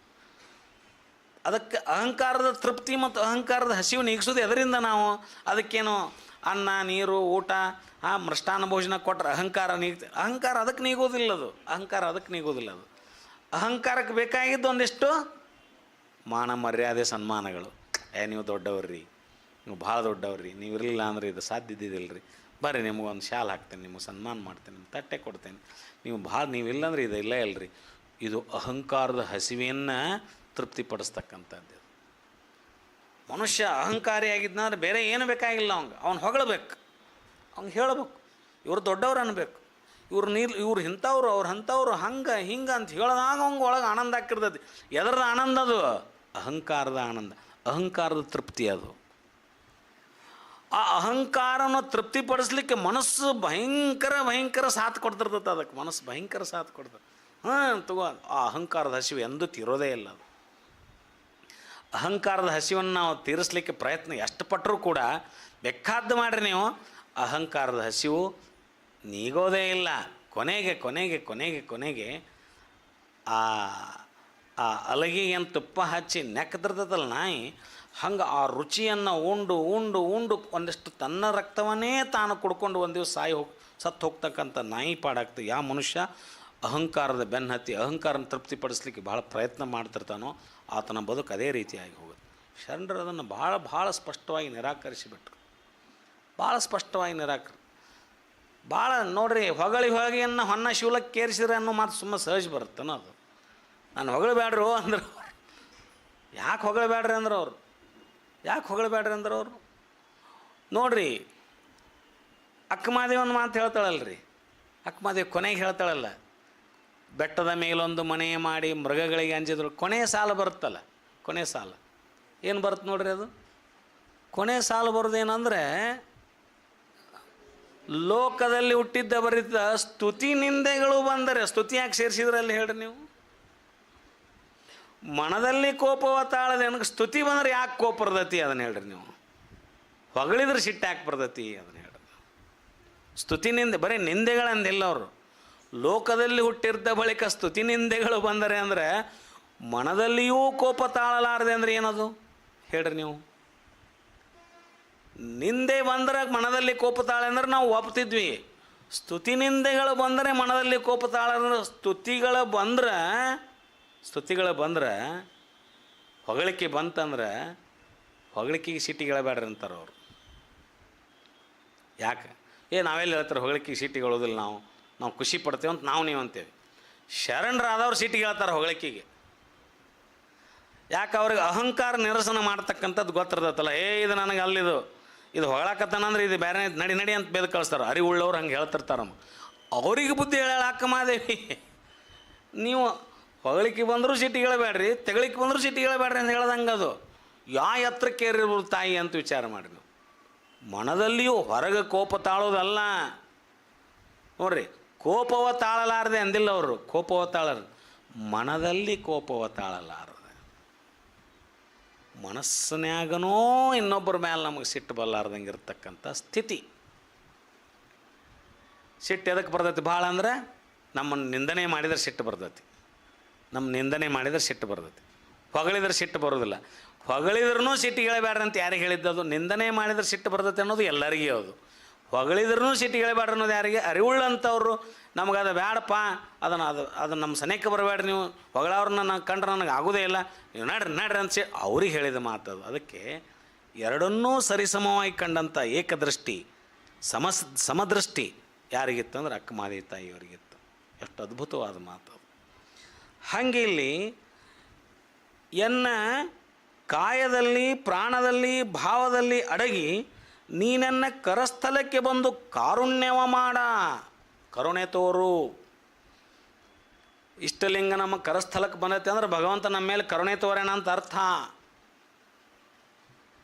ಅದಕ್ಕೆ ಅಹಂಕಾರದ ತೃಪ್ತಿ ಮತ್ತು ಅಹಂಕಾರದ ಹಸಿವು ನೀಗಿಸೋದು ಎದರಿಂದ ನಾವು ಅದಕ್ಕೇನು ಅನ್ನ ನೀರು ಊಟ ಮೃಷ್ಟಾನ್ನ ಭೋಜನ ಕೊಟ್ಟರೆ ಅಹಂಕಾರ ಅದಕ್ಕೆ ನೀಗೋದಿಲ್ಲ. ಅದು ಅಹಂಕಾರಕ್ಕೆ ಬೇಕಾಗಿದ್ದು ಒಂದಿಷ್ಟು ಮಾನ ಮರ್ಯಾದೆ ಸನ್ಮಾನಗಳು. ನೀವು ದೊಡ್ಡವ್ರಿ, ನೀವು ಭಾಳ ದೊಡ್ಡವ್ರಿ, ನೀವು ಇರಲಿಲ್ಲ ಅಂದ್ರೆ ಇದು ಸಾಧ್ಯ ಇದ್ದಿದ್ದಿಲ್ಲ ರೀ, ಬರ್ರಿ ನಿಮಗೊಂದು ಶಾಲ್ ಹಾಕ್ತೇನೆ, ನಿಮಗೆ ಸನ್ಮಾನ ಮಾಡ್ತೇನೆ, ನಿಮ್ಗೆ ತಟ್ಟೆ ಕೊಡ್ತೇನೆ, ನೀವು ಇಲ್ಲಂದ್ರೆ ಇದು ಇಲ್ಲ ಇಲ್ಲರಿ. ಇದು ಅಹಂಕಾರದ ಹಸಿವೆಯನ್ನು ತೃಪ್ತಿಪಡಿಸ್ತಕ್ಕಂಥದ್ದು. ಮನುಷ್ಯ ಅಹಂಕಾರಿಯಾಗಿದ್ದಂದ್ರೆ ಬೇರೆ ಏನು ಬೇಕಾಗಿಲ್ಲ. ಅವ್ನು ಹೊಗಳಬೇಕು, ಅವ್ನು ಹೇಳಬೇಕು, ಇವರು ದೊಡ್ಡವ್ರು ಅನ್ಬೇಕು, ಇವ್ರು ಇಂಥವ್ರು ಅವ್ರು ಅಂಥವ್ರು ಹಂಗೆ ಹಿಂಗೆ ಅಂತ ಹೇಳಿದಾಗ ಅವ್ಗೆ ಒಳಗೆ ಆನಂದ ಆಗ್ತಿರ್ತೈತಿ. ಎದರದ ಆನಂದ ಅದು? ಅಹಂಕಾರದ ಆನಂದ, ಅಹಂಕಾರದ ತೃಪ್ತಿ ಅದು. ಆ ಅಹಂಕಾರನ ತೃಪ್ತಿಪಡಿಸ್ಲಿಕ್ಕೆ ಮನಸ್ಸು ಭಯಂಕರ ಸಾಥ್ ಕೊಡ್ತಿರ್ತೈತೆ. ಅದಕ್ಕೆ ಮನಸ್ಸು ಭಯಂಕರ ಸಾಥ್ ಕೊಡ್ತದೆ. ತಗೋ, ಆ ಅಹಂಕಾರದ ಹಸಿವು ಎಂದೂ ತೀರೋದೇ ಇಲ್ಲ. ಅದು ಅಹಂಕಾರದ ಹಸಿವನ್ನು ನಾವು ತೀರಿಸ್ಲಿಕ್ಕೆ ಪ್ರಯತ್ನ ಎಷ್ಟು ಪಟ್ಟರೂ ಕೂಡ ಬೇಕಾದ್ದು ಮಾಡಿರಿ ನೀವು, ಅಹಂಕಾರದ ಹಸಿವು ನೀಗೋದೇ ಇಲ್ಲ. ಕೊನೆಗೆ ಆ ಅಲಗಿಗೆ ಅಂತ ತುಪ್ಪ ಹಚ್ಚಿ ನೆಕ್ಕದಿರ್ತದಲ್ಲ ನಾಯಿ, ಹಂಗೆ ಆ ರುಚಿಯನ್ನು ಉಂಡು ಒಂದಿಷ್ಟು ತನ್ನ ರಕ್ತವನ್ನೇ ತಾನು ಕುಡ್ಕೊಂಡು ಒಂದು ದಿವಸ ಸತ್ತು ಹೋಗ್ತಕ್ಕಂಥ ನಾಯಿ ಪಾಡಾಗ್ತದೆ. ಯಾವ ಮನುಷ್ಯ ಅಹಂಕಾರದ ಬೆನ್ನು ಹತ್ತಿ ಅಹಂಕಾರನ ತೃಪ್ತಿಪಡಿಸ್ಲಿಕ್ಕೆ ಭಾಳ ಪ್ರಯತ್ನ ಮಾಡ್ತಿರ್ತಾನೋ ಆತನ ಬದುಕು ಅದೇ ರೀತಿಯಾಗಿ ಹೋಗುತ್ತೆ. ಶರಣರು ಅದನ್ನು ಭಾಳ ಸ್ಪಷ್ಟವಾಗಿ ನಿರಾಕರಿಸಿಬಿಟ್ರು. ಭಾಳ ನೋಡ್ರಿ, ಹೊಗಳಿಯನ್ನು ಹೊನ್ನ ಶಿವಲಕ್ಕೆ ಕೇರಿಸಿದ್ರೆ ಅನ್ನೋ ಮಾತು ಸುಮ್ಮನೆ ಸಹಜ ಬರುತ್ತಾನೋ ಅದು. ನಾನು ಹೊಗಳಬೇಡ್ರು ಅಂದ್ರೆ ಯಾಕೆ ಹೊಗಳಬೇಡ್ರಿ ಅಂದ್ರೆ ಅವರು ನೋಡ್ರಿ, ಅಕ್ಕಮಾದೇವಿ ಒಂದು ಮಾತು ಹೇಳ್ತಾಳಲ್ರಿ. ಅಕ್ಕಮಾದೇವಿ ಕೊನೆಗೆ ಹೇಳ್ತಾಳಲ್ಲ, ಬೆಟ್ಟದ ಮೇಲೊಂದು ಮನೆ ಮಾಡಿ ಮೃಗಗಳಿಗೆ ಅಂಜಿದ್ರು. ಕೊನೆಯ ಸಾಲ ಬರುತ್ತಲ್ಲ, ಕೊನೆಯ ಸಾಲ ಏನು ಬರುತ್ತೆ ನೋಡ್ರಿ, ಅದು ಕೊನೆಯ ಸಾಲ ಬರೋದೇನಂದರೆ, ಲೋಕದಲ್ಲಿ ಹುಟ್ಟಿದ್ದ ಬರಿತ ಸ್ತುತಿ ನಿಂದೆಗಳು ಬಂದರೆ. ಸ್ತುತಿ ಯಾಕೆ ಸೇರಿಸಿದ್ರಲ್ಲಿ ಹೇಳ್ರಿ ನೀವು? ಮನದಲ್ಲಿ ಕೋಪವ ತಾಳದೆ ನನಗೆ ಸ್ತುತಿ ಬಂದ್ರೆ ಯಾಕೆ ಕೋಪ ಬರ್ತೈತಿ ಅದನ್ನು ಹೇಳ್ರಿ ನೀವು? ಹೊಗಳಿದ್ರೆ ಸಿಟ್ಟು ಯಾಕೆ ಬರ್ತೈತಿ ಅದನ್ನು ಹೇಳ್ರಿ. ಸ್ತುತಿ ನಿಂದೆ ಬರೀ ನಿಂದೆಗಳಂದಿಲ್ಲ ಅವರು. ಲೋಕದಲ್ಲಿ ಹುಟ್ಟಿರ್ದ ಬಳಿಕ ಸ್ತುತಿ ನಿಂದೆಗಳು ಬಂದರೆ ಅಂದರೆ ಮನದಲ್ಲಿಯೂ ಕೋಪ ತಾಳಲಾರದೆ ಅಂದರೆ ಏನದು ಹೇಳ್ರಿ ನೀವು? ನಿಂದೆ ಬಂದ್ರೆ ಮನದಲ್ಲಿ ಕೋಪ ತಾಳೆ ಅಂದ್ರೆ ನಾವು ಒಪ್ತಿದ್ವಿ. ಸ್ತುತಿ ನಿಂದೆಗಳು ಬಂದರೆ ಮನದಲ್ಲಿ ಕೋಪ ತಾಳ, ಸ್ತುತಿಗಳು ಬಂದ್ರೆ ಹೊಗಳಿಕೆ ಬಂತಂದ್ರೆ ಹೊಗಳಿಕೆಗೆ ಸಿಟ್ಟಿಗಳಬೇಡ್ರಿ ಅಂತಾರೆ ಅವರು. ಯಾಕೆ? ನಾವೆಲ್ಲ ಹೇಳ್ತಾರೆ ಹೊಗಳಿಕೆಗೆ ಸಿಟ್ಟಿಗಳೋದಿಲ್ಲ, ನಾವು ಖುಷಿ ಪಡ್ತೇವೆ ಅಂತ ನೀವು ಅಂತೇವೆ. ಶರಣರಾದವ್ರು ಸಿಟ್ಟಿಗೆ ಹೇಳ್ತಾರೆ ಹೊಗಳಿಕೆಗೆ. ಯಾಕೆ? ಅವ್ರಿಗೆ ಅಹಂಕಾರ ನಿರಸನ ಮಾಡ್ತಕ್ಕಂಥದ್ದು ಗೊತ್ತಿರ್ತೈತಲ್ಲ. ಇದು ನನಗೆ ಅಲ್ಲಿದು ಇದು ಹೊಗಳಕತ್ತಾನಂದ್ರೆ ಇದು ಬೇರೆ ನಡಿ ಅಂತ ಬೇದ ಕಳಿಸ್ತಾರೆ. ಅರಿವುಳ್ಳವ್ರು ಹಂಗೆ ಹೇಳ್ತಿರ್ತಾರಮ್ಮ. ಅವ್ರಿಗೆ ಬುದ್ಧಿ ಹೇಳಕ್ಕ ಮಾದೇವಿ. ನೀವು ಹೊಗಳಿಕೆ ಬಂದರೂ ಸಿಟ್ಟಿಗೆ ಹೇಳಬೇಡ್ರಿ, ತೆಗಳಿಕೆ ಬಂದರೂ ಸಿಟ್ಟಿಗೆ ಹೇಳಬೇಡ್ರಿ ಅಂತ ಹೇಳ್ದಂಗೆ ಅದು ಎತ್ತರಕ್ಕೆ ಏರಿರ್ಬೋದು ತಾಯಿ ಅಂತ ವಿಚಾರ ಮಾಡಿ ನೀವು. ಮನದಲ್ಲಿಯೂ ಹೊರಗೆ ಕೋಪ ತಾಳೋದಲ್ಲ ನೋಡ್ರಿ. ಕೋಪವ ತಾಳಲಾರದೆ ಅಂದಿಲ್ಲ ಅವರು, ಕೋಪವ ತಾಳರು ಮನದಲ್ಲಿ ಕೋಪವ ತಾಳಲಾರದೆ. ಮನಸ್ಸಿನ್ಯಾಗನೂ ಇನ್ನೊಬ್ಬರ ಮೇಲೆ ನಮಗೆ ಸಿಟ್ಟು ಬರಲಾರ್ದಂಗೆ ಇರ್ತಕ್ಕಂಥ ಸ್ಥಿತಿ. ಸಿಟ್ಟು ಎದಕ್ಕೆ ಬರ್ತೈತಿ ಭಾಳ ಅಂದ್ರೆ ನಮ್ಮನ್ನು ನಿಂದನೆ ಮಾಡಿದರೆ ಸಿಟ್ಟು ಬರ್ತೈತಿ. ನಮ್ಮ ನಿಂದನೆ ಮಾಡಿದರೆ ಸಿಟ್ಟು ಬರ್ತೈತಿ. ಹೊಗಳಿದ್ರೆ ಸಿಟ್ಟು ಬರೋದಿಲ್ಲ. ಹೊಗಳಿದ್ರೂ ಸಿಟ್ಟಿಗೆ ಹೇಳಬೇಡ್ರಿ ಅಂತ ಯಾರಿಗೆ ಹೇಳಿದ್ದದು? ನಿಂದನೆ ಮಾಡಿದ್ರೆ ಸಿಟ್ಟು ಬರ್ತೈತೆ ಅನ್ನೋದು ಎಲ್ಲರಿಗೂ ಅದು. ಹೊಗಳಿದ್ರೂ ಸಿಟ್ಟಿಗೆ ಹೇಳಬೇಡ್ರಿ ಅನ್ನೋದು ಯಾರಿಗೆ? ಅರಿವುಳ್ಳಂಥವ್ರು ನಮಗದು ಬೇಡಪ್ಪ, ಅದನ್ನು ನಮ್ಮ ಸನೇಕ ಬರಬೇಡ್ರಿ, ನೀವು ಹೊಗಳವ್ರನ್ನ ನಾನು ಕಂಡ್ರೆ ನನಗೆ ಆಗೋದೇ ಇಲ್ಲ, ನೀವು ನಡ್ರಿ ಅಂತ ಅವ್ರಿಗೆ ಹೇಳಿದ ಮಾತದು. ಅದಕ್ಕೆ ಎರಡನ್ನೂ ಸರಿಸಮವಾಗಿ ಕಂಡಂಥ ಏಕದೃಷ್ಟಿ ಸಮದೃಷ್ಟಿ ಯಾರಿಗಿತ್ತು ಅಂದ್ರೆ ಅಕ್ಕಮಾದೇವಿ ತಾಯಿಯವರಿಗಿತ್ತು. ಎಷ್ಟು ಅದ್ಭುತವಾದ ಮಾತು. ಹಾಗೆ ಇಲ್ಲಿ ಕಾಯದಲ್ಲಿ ಪ್ರಾಣದಲ್ಲಿ ಭಾವದಲ್ಲಿ ಅಡಗಿ ನೀನನ್ನ ಕರಸ್ಥಲಕ್ಕೆ ಬಂದು ಕಾರುಣ್ಯವ ಮಾಡ, ಕರುಣೆ ತೋರು. ಇಷ್ಟಲಿಂಗ ನಮ್ಮ ಕರಸ್ಥಲಕ್ಕೆ ಬಂದೈತೆ ಅಂದ್ರೆ ಭಗವಂತ ನಮ್ಮ ಮೇಲೆ ಕರುಣೆ ತೋರೇಣ ಅಂತ ಅರ್ಥ.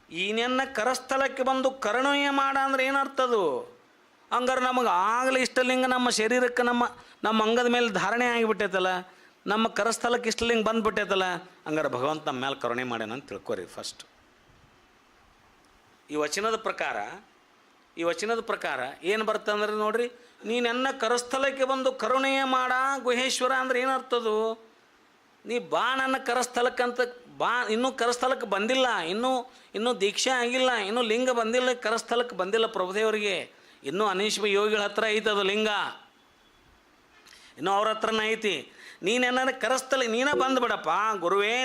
ಈನೆನ್ನ ಕರಸ್ಥಲಕ್ಕೆ ಬಂದು ಕರುಣೆಯ ಮಾಡ ಅಂದ್ರೆ ಏನರ್ಥದು? ಹಂಗಾರೆ ನಮಗೆ ಆಗಲೇ ಇಷ್ಟಲಿಂಗ ನಮ್ಮ ಶರೀರಕ್ಕೆ ನಮ್ಮ ಅಂಗದ ಮೇಲೆ ಧಾರಣೆ ಆಗಿಬಿಟ್ಟೈತಲ್ಲ, ನಮ್ಮ ಕರಸ್ಥಲಕ್ಕೆ ಇಷ್ಟಲಿಂಗ ಬಂದುಬಿಟ್ಟೈತಲ್ಲ, ಹಂಗಾರೆ ಭಗವಂತ ನಮ್ಮ ಮೇಲೆ ಕರುಣೆ ಮಾಡ್ಯಾನ ಅಂತ ತಿಳ್ಕೊರಿ ಫಸ್ಟ್. ಈ ವಚನದ ಪ್ರಕಾರ ಏನು ಬರುತ್ತೆ ಅಂದ್ರೆ ನೋಡ್ರಿ, ನೀನೆನ್ನ ಕರಸ್ಥಲಕ್ಕೆ ಬಂದು ಕರುಣೆಯ ಮಾಡ ಗುಹೇಶ್ವರ ಅಂದ್ರೆ ಏನರ್ಥದು? ನೀ ಬಾ ನನ್ನ ಕರಸ್ಥಲಕ್ಕಂತ ಬಾ. ಇನ್ನೂ ಕರಸ್ಥಲಕ್ಕೆ ಬಂದಿಲ್ಲ, ಇನ್ನೂ ದೀಕ್ಷೆ ಆಗಿಲ್ಲ, ಇನ್ನೂ ಲಿಂಗ ಬಂದಿಲ್ಲ, ಕರಸ್ಥಲಕ್ಕೆ ಬಂದಿಲ್ಲ ಪ್ರಭುದೇವರಿಗೆ. ಇನ್ನೂ ಅನೀಶ್ವ ಯೋಗಿಗಳ ಹತ್ರ ಐತೆ ಅದು ಲಿಂಗ, ಇನ್ನೂ ಅವ್ರ ಹತ್ರನೇ ಐತಿ. ನೀನೆನ್ನ ಕರಸ್ಥಲ ನೀನೇ ಬಂದುಬಿಡಪ್ಪ ಗುರುವೇ,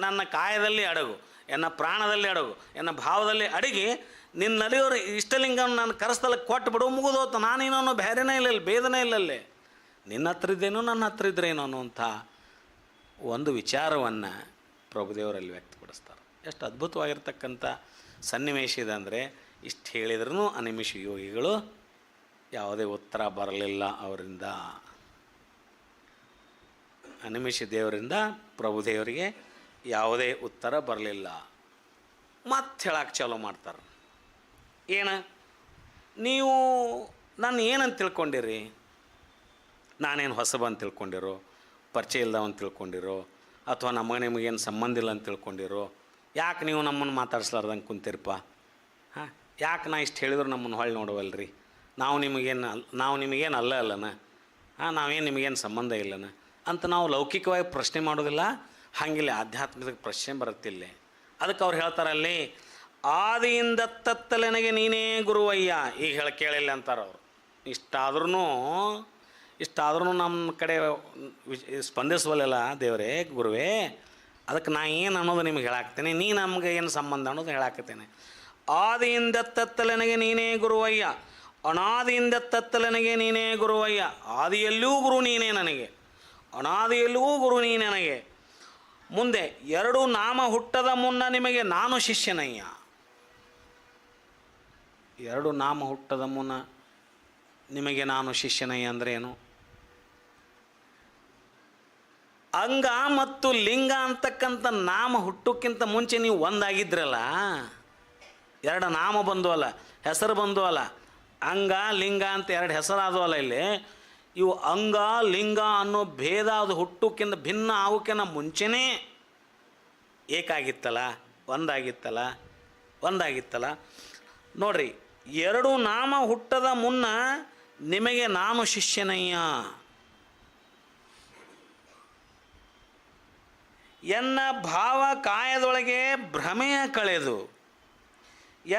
ನನ್ನ ಕಾಯದಲ್ಲಿ ಅಡಗು, ಎನ್ನ ಪ್ರಾಣದಲ್ಲಿ ಅಡಗು, ಎನ್ನ ಭಾವದಲ್ಲಿ ಅಡಗಿ ನಿನ್ನಲ್ಲಿಯವರು ಇಷ್ಟಲಿಂಗವನ್ನು ನಾನು ಕರಸ್ಥಲಕ್ಕೆ ಕೊಟ್ಟು ಬಿಡು, ಮುಗಿದೋತು. ನಾನೇನೋ ಬೇರೆನೇ ಇಲ್ಲ, ಭೇದನೇ ಇಲ್ಲಲ್ಲೇ, ನಿನ್ನ ಹತ್ರ ಇದ್ದೇನೋ ನನ್ನ ಹತ್ರ ಇದ್ರೇನೋ ಅನ್ನುವಂಥ ಒಂದು ವಿಚಾರವನ್ನು ಪ್ರಭುದೇವರಲ್ಲಿ ವ್ಯಕ್ತಪಡಿಸ್ತಾರೆ. ಎಷ್ಟು ಅದ್ಭುತವಾಗಿರ್ತಕ್ಕಂಥ ಸನ್ನಿವೇಶ ಇದೆ ಅಂದರೆ, ಇಷ್ಟು ಹೇಳಿದ್ರೂ ಅನಿಮಿಷ ಯೋಗಿಗಳು ಯಾವುದೇ ಉತ್ತರ ಬರಲಿಲ್ಲ ಅವರಿಂದ. ಅನಿಮಿಷ ದೇವರಿಂದ ಪ್ರಭುದೇವರಿಗೆ ಯಾವುದೇ ಉತ್ತರ ಬರಲಿಲ್ಲ. ಮತ್ತೆ ಹೇಳಕ್ಕೆ ಚಾಲೂ ಮಾಡ್ತಾರೆ. ನೀವು ನಾನು ಏನಂತ ತಿಳ್ಕೊಂಡಿರಿ? ನಾನೇನು ಹೊಸಬ ಅಂತ ತಿಳ್ಕೊಂಡಿರೋ, ಪರಿಚಯ ಇಲ್ದವ ಅಂತ ತಿಳ್ಕೊಂಡಿರೋ, ಅಥವಾ ನಿಮಗೇನು ಸಂಬಂಧ ಇಲ್ಲ ಅಂತ ತಿಳ್ಕೊಂಡಿರೋ? ಯಾಕೆ ನೀವು ನಮ್ಮನ್ನು ಮಾತಾಡ್ಸ್ಲಾರ್ದಂಗೆ ಕುಂತಿರಪ್ಪ? ಯಾಕೆ ನಾ ಇಷ್ಟು ಹೇಳಿದ್ರು ನಮ್ಮನ್ನು ಹೊಳ್ಳಿ ನೋಡವಲ್ರಿ? ನಾವು ನಿಮಗೇನು ಅಲ್ಲನ? ನಾವೇನು ನಿಮಗೇನು ಸಂಬಂಧ ಇಲ್ಲನ ಅಂತ ನಾವು ಲೌಕಿಕವಾಗಿ ಪ್ರಶ್ನೆ ಮಾಡೋದಿಲ್ಲ. ಹಾಗಿಲ್ಲ, ಆಧ್ಯಾತ್ಮಿಕ ಪ್ರಶ್ನೆ ಬರುತ್ತಿಲ್ಲ. ಅದಕ್ಕೆ ಅವ್ರು ಹೇಳ್ತಾರಲ್ಲಿ, ಆದಿಯಿಂದ ತತ್ತಲೆನಗೆ ನೀನೇ ಗುರುವಯ್ಯ. ಈಗ ಕೇಳಿಲ್ಲ ಅಂತಾರೆ ಅವರು. ಇಷ್ಟಾದ್ರೂ ನಮ್ಮ ಕಡೆ ಸ್ಪಂದಿಸುವಲ್ಲ ದೇವರೇ, ಗುರುವೇ. ಅದಕ್ಕೆ ನಾ ಏನು ಅನ್ನೋದು ನಿಮ್ಗೆ ಹೇಳಾಕ್ತೇನೆ, ನೀ ನಮ್ಗೆ ಏನು ಸಂಬಂಧ ಅನ್ನೋದು ಹೇಳಾಕ್ತೇನೆ. ಆದಿಯಿಂದ ತತ್ತಲೆನಗೆ ನೀನೇ ಗುರುವಯ್ಯ, ಅನಾದಿಯಿಂದ ತತ್ತಲೆನಗೆ ನೀನೇ ಗುರುವಯ್ಯ. ಆದಿಯಲ್ಲೂ ಗುರು ನೀನೇ ನನಗೆ, ಅನಾದಿಯಲ್ಲೂ ಗುರು ನೀನೇ ನನಗೆ. ಮುಂದೆ ಎರಡು ನಾಮ ಹುಟ್ಟದ ಮುನ್ನ ನಿಮಗೆ ನಾನು ಶಿಷ್ಯನಯ್ಯ. ಎರಡು ನಾಮ ಹುಟ್ಟದ ಮುನ್ನ ನಿಮಗೆ ನಾನು ಶಿಷ್ಯನಯ್ಯ ಅಂದರೆ ಏನು? ಅಂಗ ಮತ್ತು ಲಿಂಗ ಅಂತಕ್ಕಂಥ ನಾಮ ಹುಟ್ಟೋಕ್ಕಿಂತ ಮುಂಚೆ ನೀವು ಒಂದಾಗಿದ್ರಲ್ಲ, ಎರಡು ನಾಮ ಬಂದು ಅಲ್ಲ, ಹೆಸರು ಬಂದು ಅಲ್ಲ, ಅಂಗ ಲಿಂಗ ಅಂತ ಎರಡು ಹೆಸರಾದವಲ್ಲ ಇಲ್ಲಿ. ಇವು ಅಂಗ ಲಿಂಗ ಅನ್ನೋ ಭೇದ ಅದು ಹುಟ್ಟೋಕ್ಕಿಂತ ಭಿನ್ನ ಆಗೋಕ್ಕಿಂತ ಮುಂಚೆನೇ ಏಕಾಗಿತ್ತಲ್ಲ, ಒಂದಾಗಿತ್ತಲ್ಲ. ನೋಡ್ರಿ, ಎರಡು ನಾಮ ಹುಟ್ಟದ ಮುನ್ನ ನಿಮಗೆ ನಾನು ಶಿಷ್ಯನಯ್ಯ. ಎನ್ನ ಭಾವ ಕಾಯದೊಳಗೆ ಭ್ರಮೆಯ ಕಳೆದು,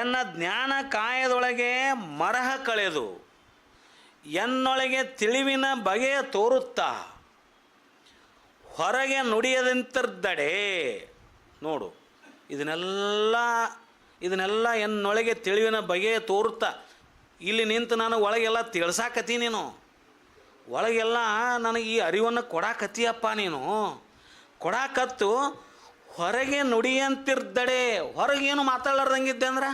ಎನ್ನ ಜ್ಞಾನ ಕಾಯದೊಳಗೆ ಮರಹ ಕಳೆದು, ಎನ್ನೊಳಗೆ ತಿಳಿವಿನ ಬಗೆಯ ತೋರುತ್ತಾ ಹೊರಗೆ ನುಡಿಯದಂತಿರ್ದಡೆ. ನೋಡು, ಇದನ್ನೆಲ್ಲ ಎನ್ನೊಳಗೆ ತಿಳಿವಿನ ಬಗೆಯ ತೋರುತ್ತಾ. ಇಲ್ಲಿ ನಿಂತು ನಾನು ಒಳಗೆಲ್ಲ ತಿಳ್ಸಾಕತ್ತಿ, ನೀನು ಒಳಗೆಲ್ಲ ನನಗೆ ಈ ಅರಿವನ್ನು ಕೊಡಾಕತ್ತೀಯಪ್ಪ. ನೀನು ಕೊಡಾಕತ್ತು ಹೊರಗೆ ನುಡಿಯಂತಿರ್ದಡೆ. ಹೊರಗೇನು ಮಾತಾಡ್ಲಾರ್ದಂಗಿದ್ದೆ ಅಂದ್ರೆ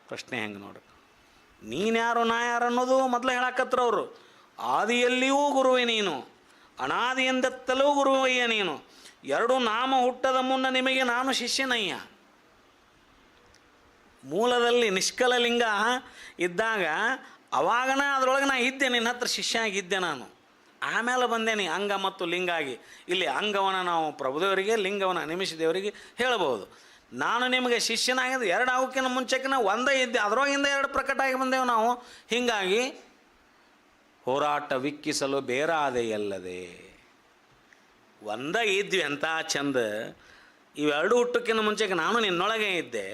ಪ್ರಶ್ನೆ ಹೆಂಗೆ ನೋಡು. ನೀನ್ಯಾರು ನಾ ಯಾರು ಅನ್ನೋದು ಮೊದಲು ಹೇಳಾಕತ್ರ ಅವರು. ಆದಿಯಲ್ಲಿಯೂ ಗುರುವೇ ನೀನು, ಅನಾದಿಯೆಂದೆತ್ತಲೂ ಗುರುವಯ್ಯ ನೀನು. ಎರಡು ನಾಮ ಹುಟ್ಟದ ಮುನ್ನ ನಿಮಗೆ ನಾನು ಶಿಷ್ಯನಯ್ಯ. ಮೂಲದಲ್ಲಿ ನಿಷ್ಕಲ ಲಿಂಗ ಇದ್ದಾಗ ಅವಾಗನ ಅದರೊಳಗೆ ನಾ ಇದ್ದೆ, ನಿನ್ನ ಹತ್ರ ಶಿಷ್ಯ ಆಗಿದ್ದೆ ನಾನು. ಆಮೇಲೆ ಬಂದೇನಿ ಅಂಗ ಮತ್ತು ಲಿಂಗ ಆಗಿ. ಇಲ್ಲಿ ಅಂಗವನ್ನು ನಾವು ಪ್ರಭುದೇವರಿಗೆ, ಲಿಂಗವನ್ನು ನಿಮಿಷ ದೇವರಿಗೆ ಹೇಳಬಹುದು. ನಾನು ನಿಮಗೆ ಶಿಷ್ಯನಾಗಿದ್ದು ಎರಡು ಆಗೋಕ್ಕಿಂತ ಮುಂಚೆಕಿನ ಒಂದೇ ಇದ್ದೆ, ಅದರೊಳಗಿಂದ ಎರಡು ಪ್ರಕಟ ಆಗಿ ಬಂದೆವು ನಾವು. ಹೀಗಾಗಿ ಹೋರಾಟ ವಿಕ್ಕಿಸಲು ಬೇರಾದೆಯಲ್ಲದೆ ಒಂದೇ ಇದ್ವಿ ಅಂತ ಚಂದ. ಇವೆರಡು ಹುಟ್ಟಕ್ಕಿಂತ ಮುಂಚೆಗೆ ನಾನು ನಿನ್ನೊಳಗೆ ಇದ್ದೆ,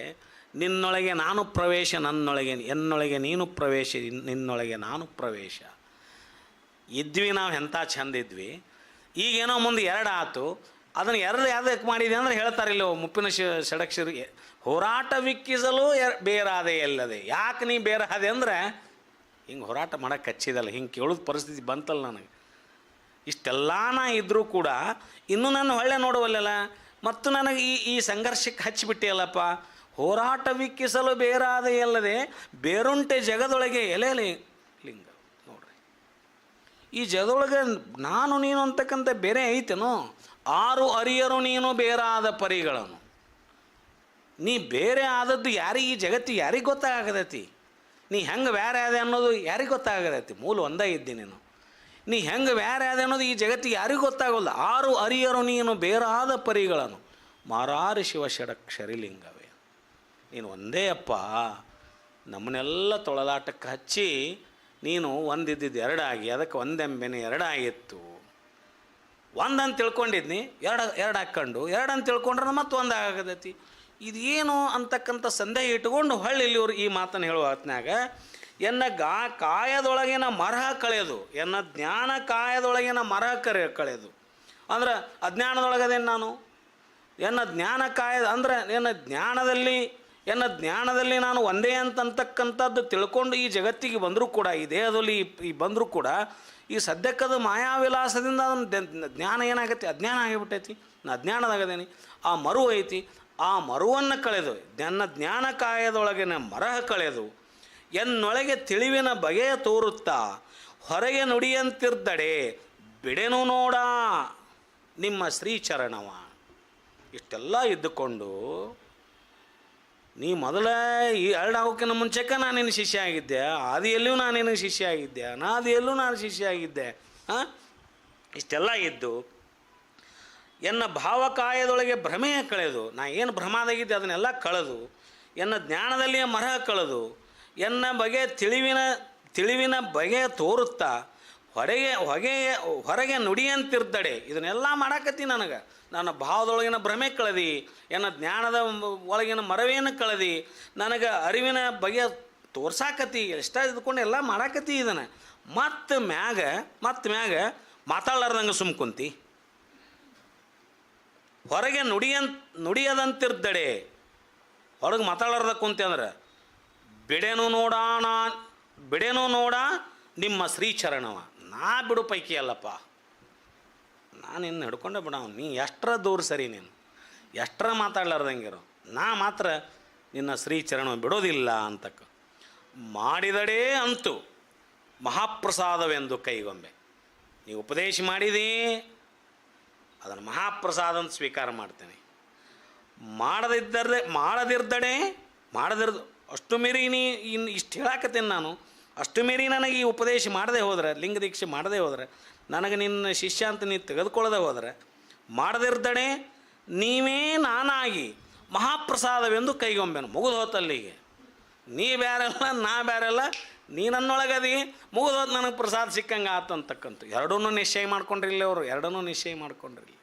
ನಿನ್ನೊಳಗೆ ನಾನು ಪ್ರವೇಶ, ಎನ್ನೊಳಗೆ ನೀನು ಪ್ರವೇಶ, ನಿನ್ನೊಳಗೆ ನಾನು ಪ್ರವೇಶ ಇದ್ವಿ ನಾವು. ಎಂಥ ಚಂದ ಇದ್ವಿ. ಈಗೇನೋ ಮುಂದೆ ಎರಡು ಆಯ್ತು. ಅದನ್ನು ಎರಡು ಯಾವುದಕ್ಕೆ ಮಾಡಿದೆ ಅಂದರೆ ಹೇಳ್ತಾರೆ ಇಲ್ಲಿ ಮುಪ್ಪಿನ ಷಡಕ್ಷರಿಗೆ, ಹೋರಾಟ ವಿಕ್ಕಿಸಲು ಬೇರಾದೆ ಎಲ್ಲದೆ. ಯಾಕೆ ನೀ ಬೇರಾದೆ ಅಂದರೆ ಹಿಂಗೆ ಹೋರಾಟ ಮಾಡೋಕ್ಕೆ ಹಚ್ಚಿದಲ್ಲ, ಹಿಂಗೆ ಕೇಳೋದು ಪರಿಸ್ಥಿತಿ ಬಂತಲ್ಲ ನನಗೆ. ಇಷ್ಟೆಲ್ಲ ನಾ ಇದ್ದರೂ ಕೂಡ ಇನ್ನೂ ನಾನು ಹೊಳ್ಳೆ ನೋಡುವಲ್ಲ, ಮತ್ತು ನನಗೆ ಈ ಸಂಘರ್ಷಕ್ಕೆ ಹಚ್ಚಿಬಿಟ್ಟಿಯಲ್ಲಪ್ಪ. ಹೋರಾಟ ವಿಕ್ಕಿಸಲು ಬೇರಾದೆ ಎಲ್ಲದೆ ಬೇರುಂಟೆ ಜಗದೊಳಗೆ ಎಲೆಲೆ ಲಿಂಗ. ನೋಡ್ರಿ, ಈ ಜಗದೊಳಗೆ ನಾನು ನೀನು ಅಂತಕ್ಕಂಥ ಬೇರೆ ಐತೇನೋ. ಆರು ಅರಿಯರು ನೀನು ಬೇರಾದ ಪರಿಗಳನ್ನು. ನೀ ಬೇರೆ ಆದದ್ದು ಯಾರಿಗೆ, ಈ ಜಗತ್ತಿಗೆ ಯಾರಿಗೆ ಗೊತ್ತಾಗದೈತಿ? ನೀ ಹೆಂಗೆ ಬೇರೆ ಆದೆ ಅನ್ನೋದು ಯಾರಿಗೆ ಗೊತ್ತಾಗದೈತಿ? ಮೂಲ ಒಂದೇ ಇದ್ದಿ ನೀನು. ನೀ ಹೆಂಗೆ ಬೇರೆ ಆದೆ ಅನ್ನೋದು ಈ ಜಗತ್ತಿಗೆ ಯಾರಿಗೂ ಗೊತ್ತಾಗೋಲ್ಲ. ಆರು ಅರಿಯರು ನೀನು ಬೇರಾದ ಪರಿಗಳನ್ನು ಮಾರಾರಿ ಶಿವ ಷಡಕ್ಷರಿಲಿಂಗವೇ. ನೀನು ಒಂದೇ ಅಪ್ಪ. ನಮ್ಮನ್ನೆಲ್ಲ ತೊಳಲಾಟಕ್ಕೆ ಹಚ್ಚಿ ನೀನು ಒಂದಿದ್ದಿದ್ದು ಎರಡಾಗಿ, ಅದಕ್ಕೆ ಒಂದೆಂಬೆನೆ ಎರಡಾಗಿತ್ತು. ಒಂದಂತ ತಿಳ್ಕೊಂಡಿದ್ನಿ, ಎರಡು ಹಾಕ್ಕೊಂಡು ಎರಡಂತ ತಿಳ್ಕೊಂಡ್ರೆ ಮತ್ತೆ ಒಂದಾಗದೈತಿ. ಇದೇನು ಅಂತಕ್ಕಂಥ ಸಂದೇಹ ಇಟ್ಕೊಂಡು ಇಲ್ಲಿವ್ರು ಈ ಮಾತನ್ನು ಹೇಳುವ ಹೊತ್ನ್ಯಾಗ, ಎನ್ನ ಕಾಯದೊಳಗಿನ ಮರಹ ಕಳೆದು, ಎನ್ನ ಜ್ಞಾನ ಕಾಯದೊಳಗಿನ ಮರಹ ಕಳೆದು ಅಂದ್ರೆ ಅಜ್ಞಾನದೊಳಗದೇನು ನಾನು. ಎನ್ನ ಜ್ಞಾನ ಕಾಯದ ಅಂದರೆ ಎನ್ನ ಜ್ಞಾನದಲ್ಲಿ ನಾನು ಒಂದೇ ಅಂತಕ್ಕಂಥದ್ದು ತಿಳ್ಕೊಂಡು ಈ ಜಗತ್ತಿಗೆ ಬಂದರೂ ಕೂಡ, ಈ ದೇಹದಲ್ಲಿ ಈ ಬಂದರೂ ಕೂಡ ಈ ಸದ್ಯಕ್ಕದು ಮಾಯಾವಿಲಾಸದಿಂದ ಅದನ್ನು ಜ್ಞಾನ ಏನಾಗತ್ತೆ, ಅಜ್ಞಾನ ಆಗಿಬಿಟ್ಟೈತಿ. ನಾ ಅಜ್ಞಾನದಾಗದೇನಿ. ಆ ಮರು ಐತಿ. ಆ ಮರುವನ್ನು ಕಳೆದು ನನ್ನ ಜ್ಞಾನ ಕಾಯದೊಳಗಿನ ಮರಹ ಕಳೆದು ಎನ್ನೊಳಗೆ ತಿಳಿವಿನ ಬಗೆಯ ತೋರುತ್ತಾ ಹೊರಗೆ ನುಡಿಯಂತಿರ್ದಡೆ ಬಿಡೆನು ನೋಡ ನಿಮ್ಮ ಶ್ರೀಚರಣವ. ಇಷ್ಟೆಲ್ಲ ಇದ್ದುಕೊಂಡು ನೀ ಮೊದಲ ಈ ಎರಡು ಆಗೋಕ್ಕಿಂತ ಮುಂಚೆಕ್ಕೆ ನಾನು ನಿನ್ನ ಶಿಷ್ಯ ಆಗಿದ್ದೆ. ಆದಿಯಲ್ಲೂ ನಾನು ನಿನಗೆ ಶಿಷ್ಯ ಆಗಿದ್ದೆ, ಅನಾದಿಯಲ್ಲೂ ನಾನು ಶಿಷ್ಯ ಆಗಿದ್ದೆ. ಇಷ್ಟೆಲ್ಲ ಇದ್ದು ಎನ್ನ ಭಾವಕಾಯದೊಳಗೆ ಭ್ರಮೆಯ ಕಳೆದು, ನಾ ಏನು ಭ್ರಮಾದಾಗಿದ್ದೆ ಅದನ್ನೆಲ್ಲ ಕಳೆದು, ಎನ್ನ ಜ್ಞಾನದಲ್ಲಿಯ ಮರಹ ಕಳೆದು, ಎನ್ನ ಬಗೆ ತಿಳಿವಿನ ಬಗೆಯ ತೋರುತ್ತಾ ಹೊರಗೆ ನುಡಿಯಂತಿರ್ದಡೆ. ಇದನ್ನೆಲ್ಲ ಮಾಡಾಕತ್ತಿ ನನಗೆ. ನನ್ನ ಭಾವದೊಳಗಿನ ಭ್ರಮೆ ಕಳೆದಿ, ಎನ್ನ ಜ್ಞಾನದ ಒಳಗಿನ ಮರವೇನು ಕಳೆದಿ, ನನಗೆ ಅರಿವಿನ ಬಗೆಯ ತೋರ್ಸಾಕತ್ತಿ. ಎಷ್ಟ ಇದ್ಕೊಂಡು ಎಲ್ಲ ಮಾಡಾಕತ್ತಿ ಇದನ್ನು. ಮತ್ತು ಮ್ಯಾಗ ಮಾತಾಡ್ಲಾರ್ದಂಗೆ ಸುಮ್ಕುಂತಿ. ಹೊರಗೆ ನುಡಿಯದಂತಿರ್ದಡೆ, ಹೊರಗೆ ಮಾತಾಡಾರ್ದ ಕುಂತೆ ಅಂದ್ರೆ ಬಿಡೆನು ನೋಡ ನಿಮ್ಮ ಶ್ರೀಚರಣವ. ನಾ ಬಿಡು ಪೈಕಿ ಅಲ್ಲಪ್ಪ, ನಾನು ಇನ್ನು ಹಿಡ್ಕೊಂಡೆ ಬಿಡ. ನೀ ಎಷ್ಟರ ದೂರ ಸರಿ, ನೀನು ಎಷ್ಟರ ಮಾತಾಡ್ಲಾರ್ದಂಗಿರೋ, ನಾ ಮಾತ್ರ ನಿನ್ನ ಶ್ರೀಚರಣ ಬಿಡೋದಿಲ್ಲ ಅಂತಕ್ಕ. ಮಾಡಿದಡೇ ಅಂತು ಮಹಾಪ್ರಸಾದವೆಂದು ಕೈಗೊಂಬೆ. ನೀವು ಉಪದೇಶ ಮಾಡಿದಿ, ಅದನ್ನು ಮಹಾಪ್ರಸಾದ ಅಂತ ಸ್ವೀಕಾರ ಮಾಡ್ತೇನೆ. ಮಾಡದಿರ್ದು ಅಷ್ಟು ಮೀರಿ ಇನ್ನು ಇಷ್ಟು ಹೇಳಾಕತ್ತೇನೆ ನಾನು. ಅಷ್ಟು ಮೀರಿ ನನಗೆ ಈ ಉಪದೇಶ ಮಾಡದೆ ಹೋದರೆ, ಲಿಂಗ ದೀಕ್ಷೆ ಮಾಡದೆ ಹೋದರೆ, ನನಗೆ ನಿನ್ನ ಶಿಷ್ಯ ಅಂತ ನೀನು ತೆಗೆದುಕೊಳ್ಳದೆ ಹೋದರೆ, ಮಾಡದಿರ್ದಡೆ ನೀವೇ ನಾನಾಗಿ ಮಹಾಪ್ರಸಾದವೆಂದು ಕೈಗೊಂಬೆನು. ಮುಗಿದು ಹೋತಲ್ಲಿಗೆ. ನೀ ಬೇರೆಲ್ಲ, ನಾ ಬೇರೆಲ್ಲ, ನೀ ನನ್ನೊಳಗದಿ, ಮುಗಿದು ಹೋತು, ನನಗೆ ಪ್ರಸಾದ ಸಿಕ್ಕಂಗೆ ಆತು ಅಂತಕ್ಕಂಥ. ಎರಡೂ ನಿಶ್ಚಯ ಮಾಡ್ಕೊಂಡ್ರಿಲ್ಲ ಅವರು, ಎರಡನ್ನೂ ನಿಶ್ಚಯ ಮಾಡ್ಕೊಂಡ್ರಿಲ್ಲ.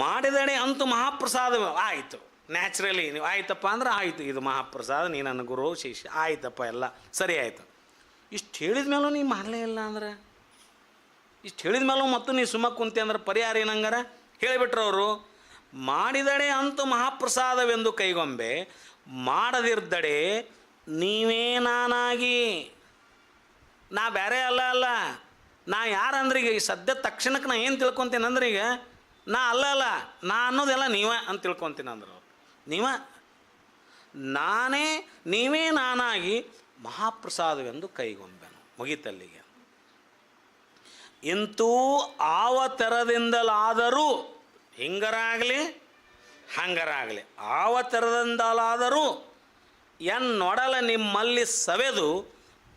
ಮಾಡಿದಡೆ ಅಂತೂ ಮಹಾಪ್ರಸಾದ ಆಯಿತು. ನ್ಯಾಚುರಲಿ ನೀವು ಆಯ್ತಪ್ಪ ಅಂದ್ರೆ ಆಯಿತು, ಇದು ಮಹಾಪ್ರಸಾದ, ನೀ ನನ್ನ ಗುರು ಶಿಷ್ಯ, ಆಯ್ತಪ್ಪ ಎಲ್ಲ ಸರಿ ಆಯಿತು. ಇಷ್ಟು ಹೇಳಿದ ಮೇಲೂ ನೀ ಮಾಡಲೇ ಇಲ್ಲ ಅಂದ್ರೆ, ಇಷ್ಟು ಹೇಳಿದ ಮೇಲೂ ಮತ್ತು ನೀ ಸುಮ್ಮ ಕುಂತೆ ಅಂದ್ರೆ ಪರಿಹಾರ ಏನಂಗಾರ ಹೇಳಿಬಿಟ್ರು ಅವರು. ಮಾಡಿದಡೆ ಅಂತೂ ಮಹಾಪ್ರಸಾದವೆಂದು ಕೈಗೊಂಬೆ, ಮಾಡದಿರ್ದಡೆ ನೀವೇ ನಾನಾಗಿ. ನಾ ಬೇರೆ ಅಲ್ಲ ನಾ ಯಾರಂದ್ರೆ ಈಗ ಸದ್ಯ ತಕ್ಷಣಕ್ಕೆ ನಾ ಏನು ತಿಳ್ಕೊತೀನಿ ಅಂದ್ರೆ ಈಗ ನಾ ಅಲ್ಲ ನಾ ಅನ್ನೋದೆಲ್ಲ ನೀವ ಅಂತ ತಿಳ್ಕೊತೀನಿ ಅಂದ್ರೆ ಅವ್ರು. ನೀವೇ ನಾನಾಗಿ ಮಹಾಪ್ರಸಾದವೆಂದು ಕೈಗೊಂಬೆನು. ಮುಗಿತಲ್ಲಿಗೆ. ಇಂತೂ ಆವ ತೆರದಿಂದಲಾದರೂ ಹಿಂಗರಾಗಲಿ ಹಂಗರಾಗಲಿ ಆವ ತೆರದಿಂದಲಾದರೂ ಎನ್ನೊಡಲ ನಿಮ್ಮಲ್ಲಿ ಸವೆದು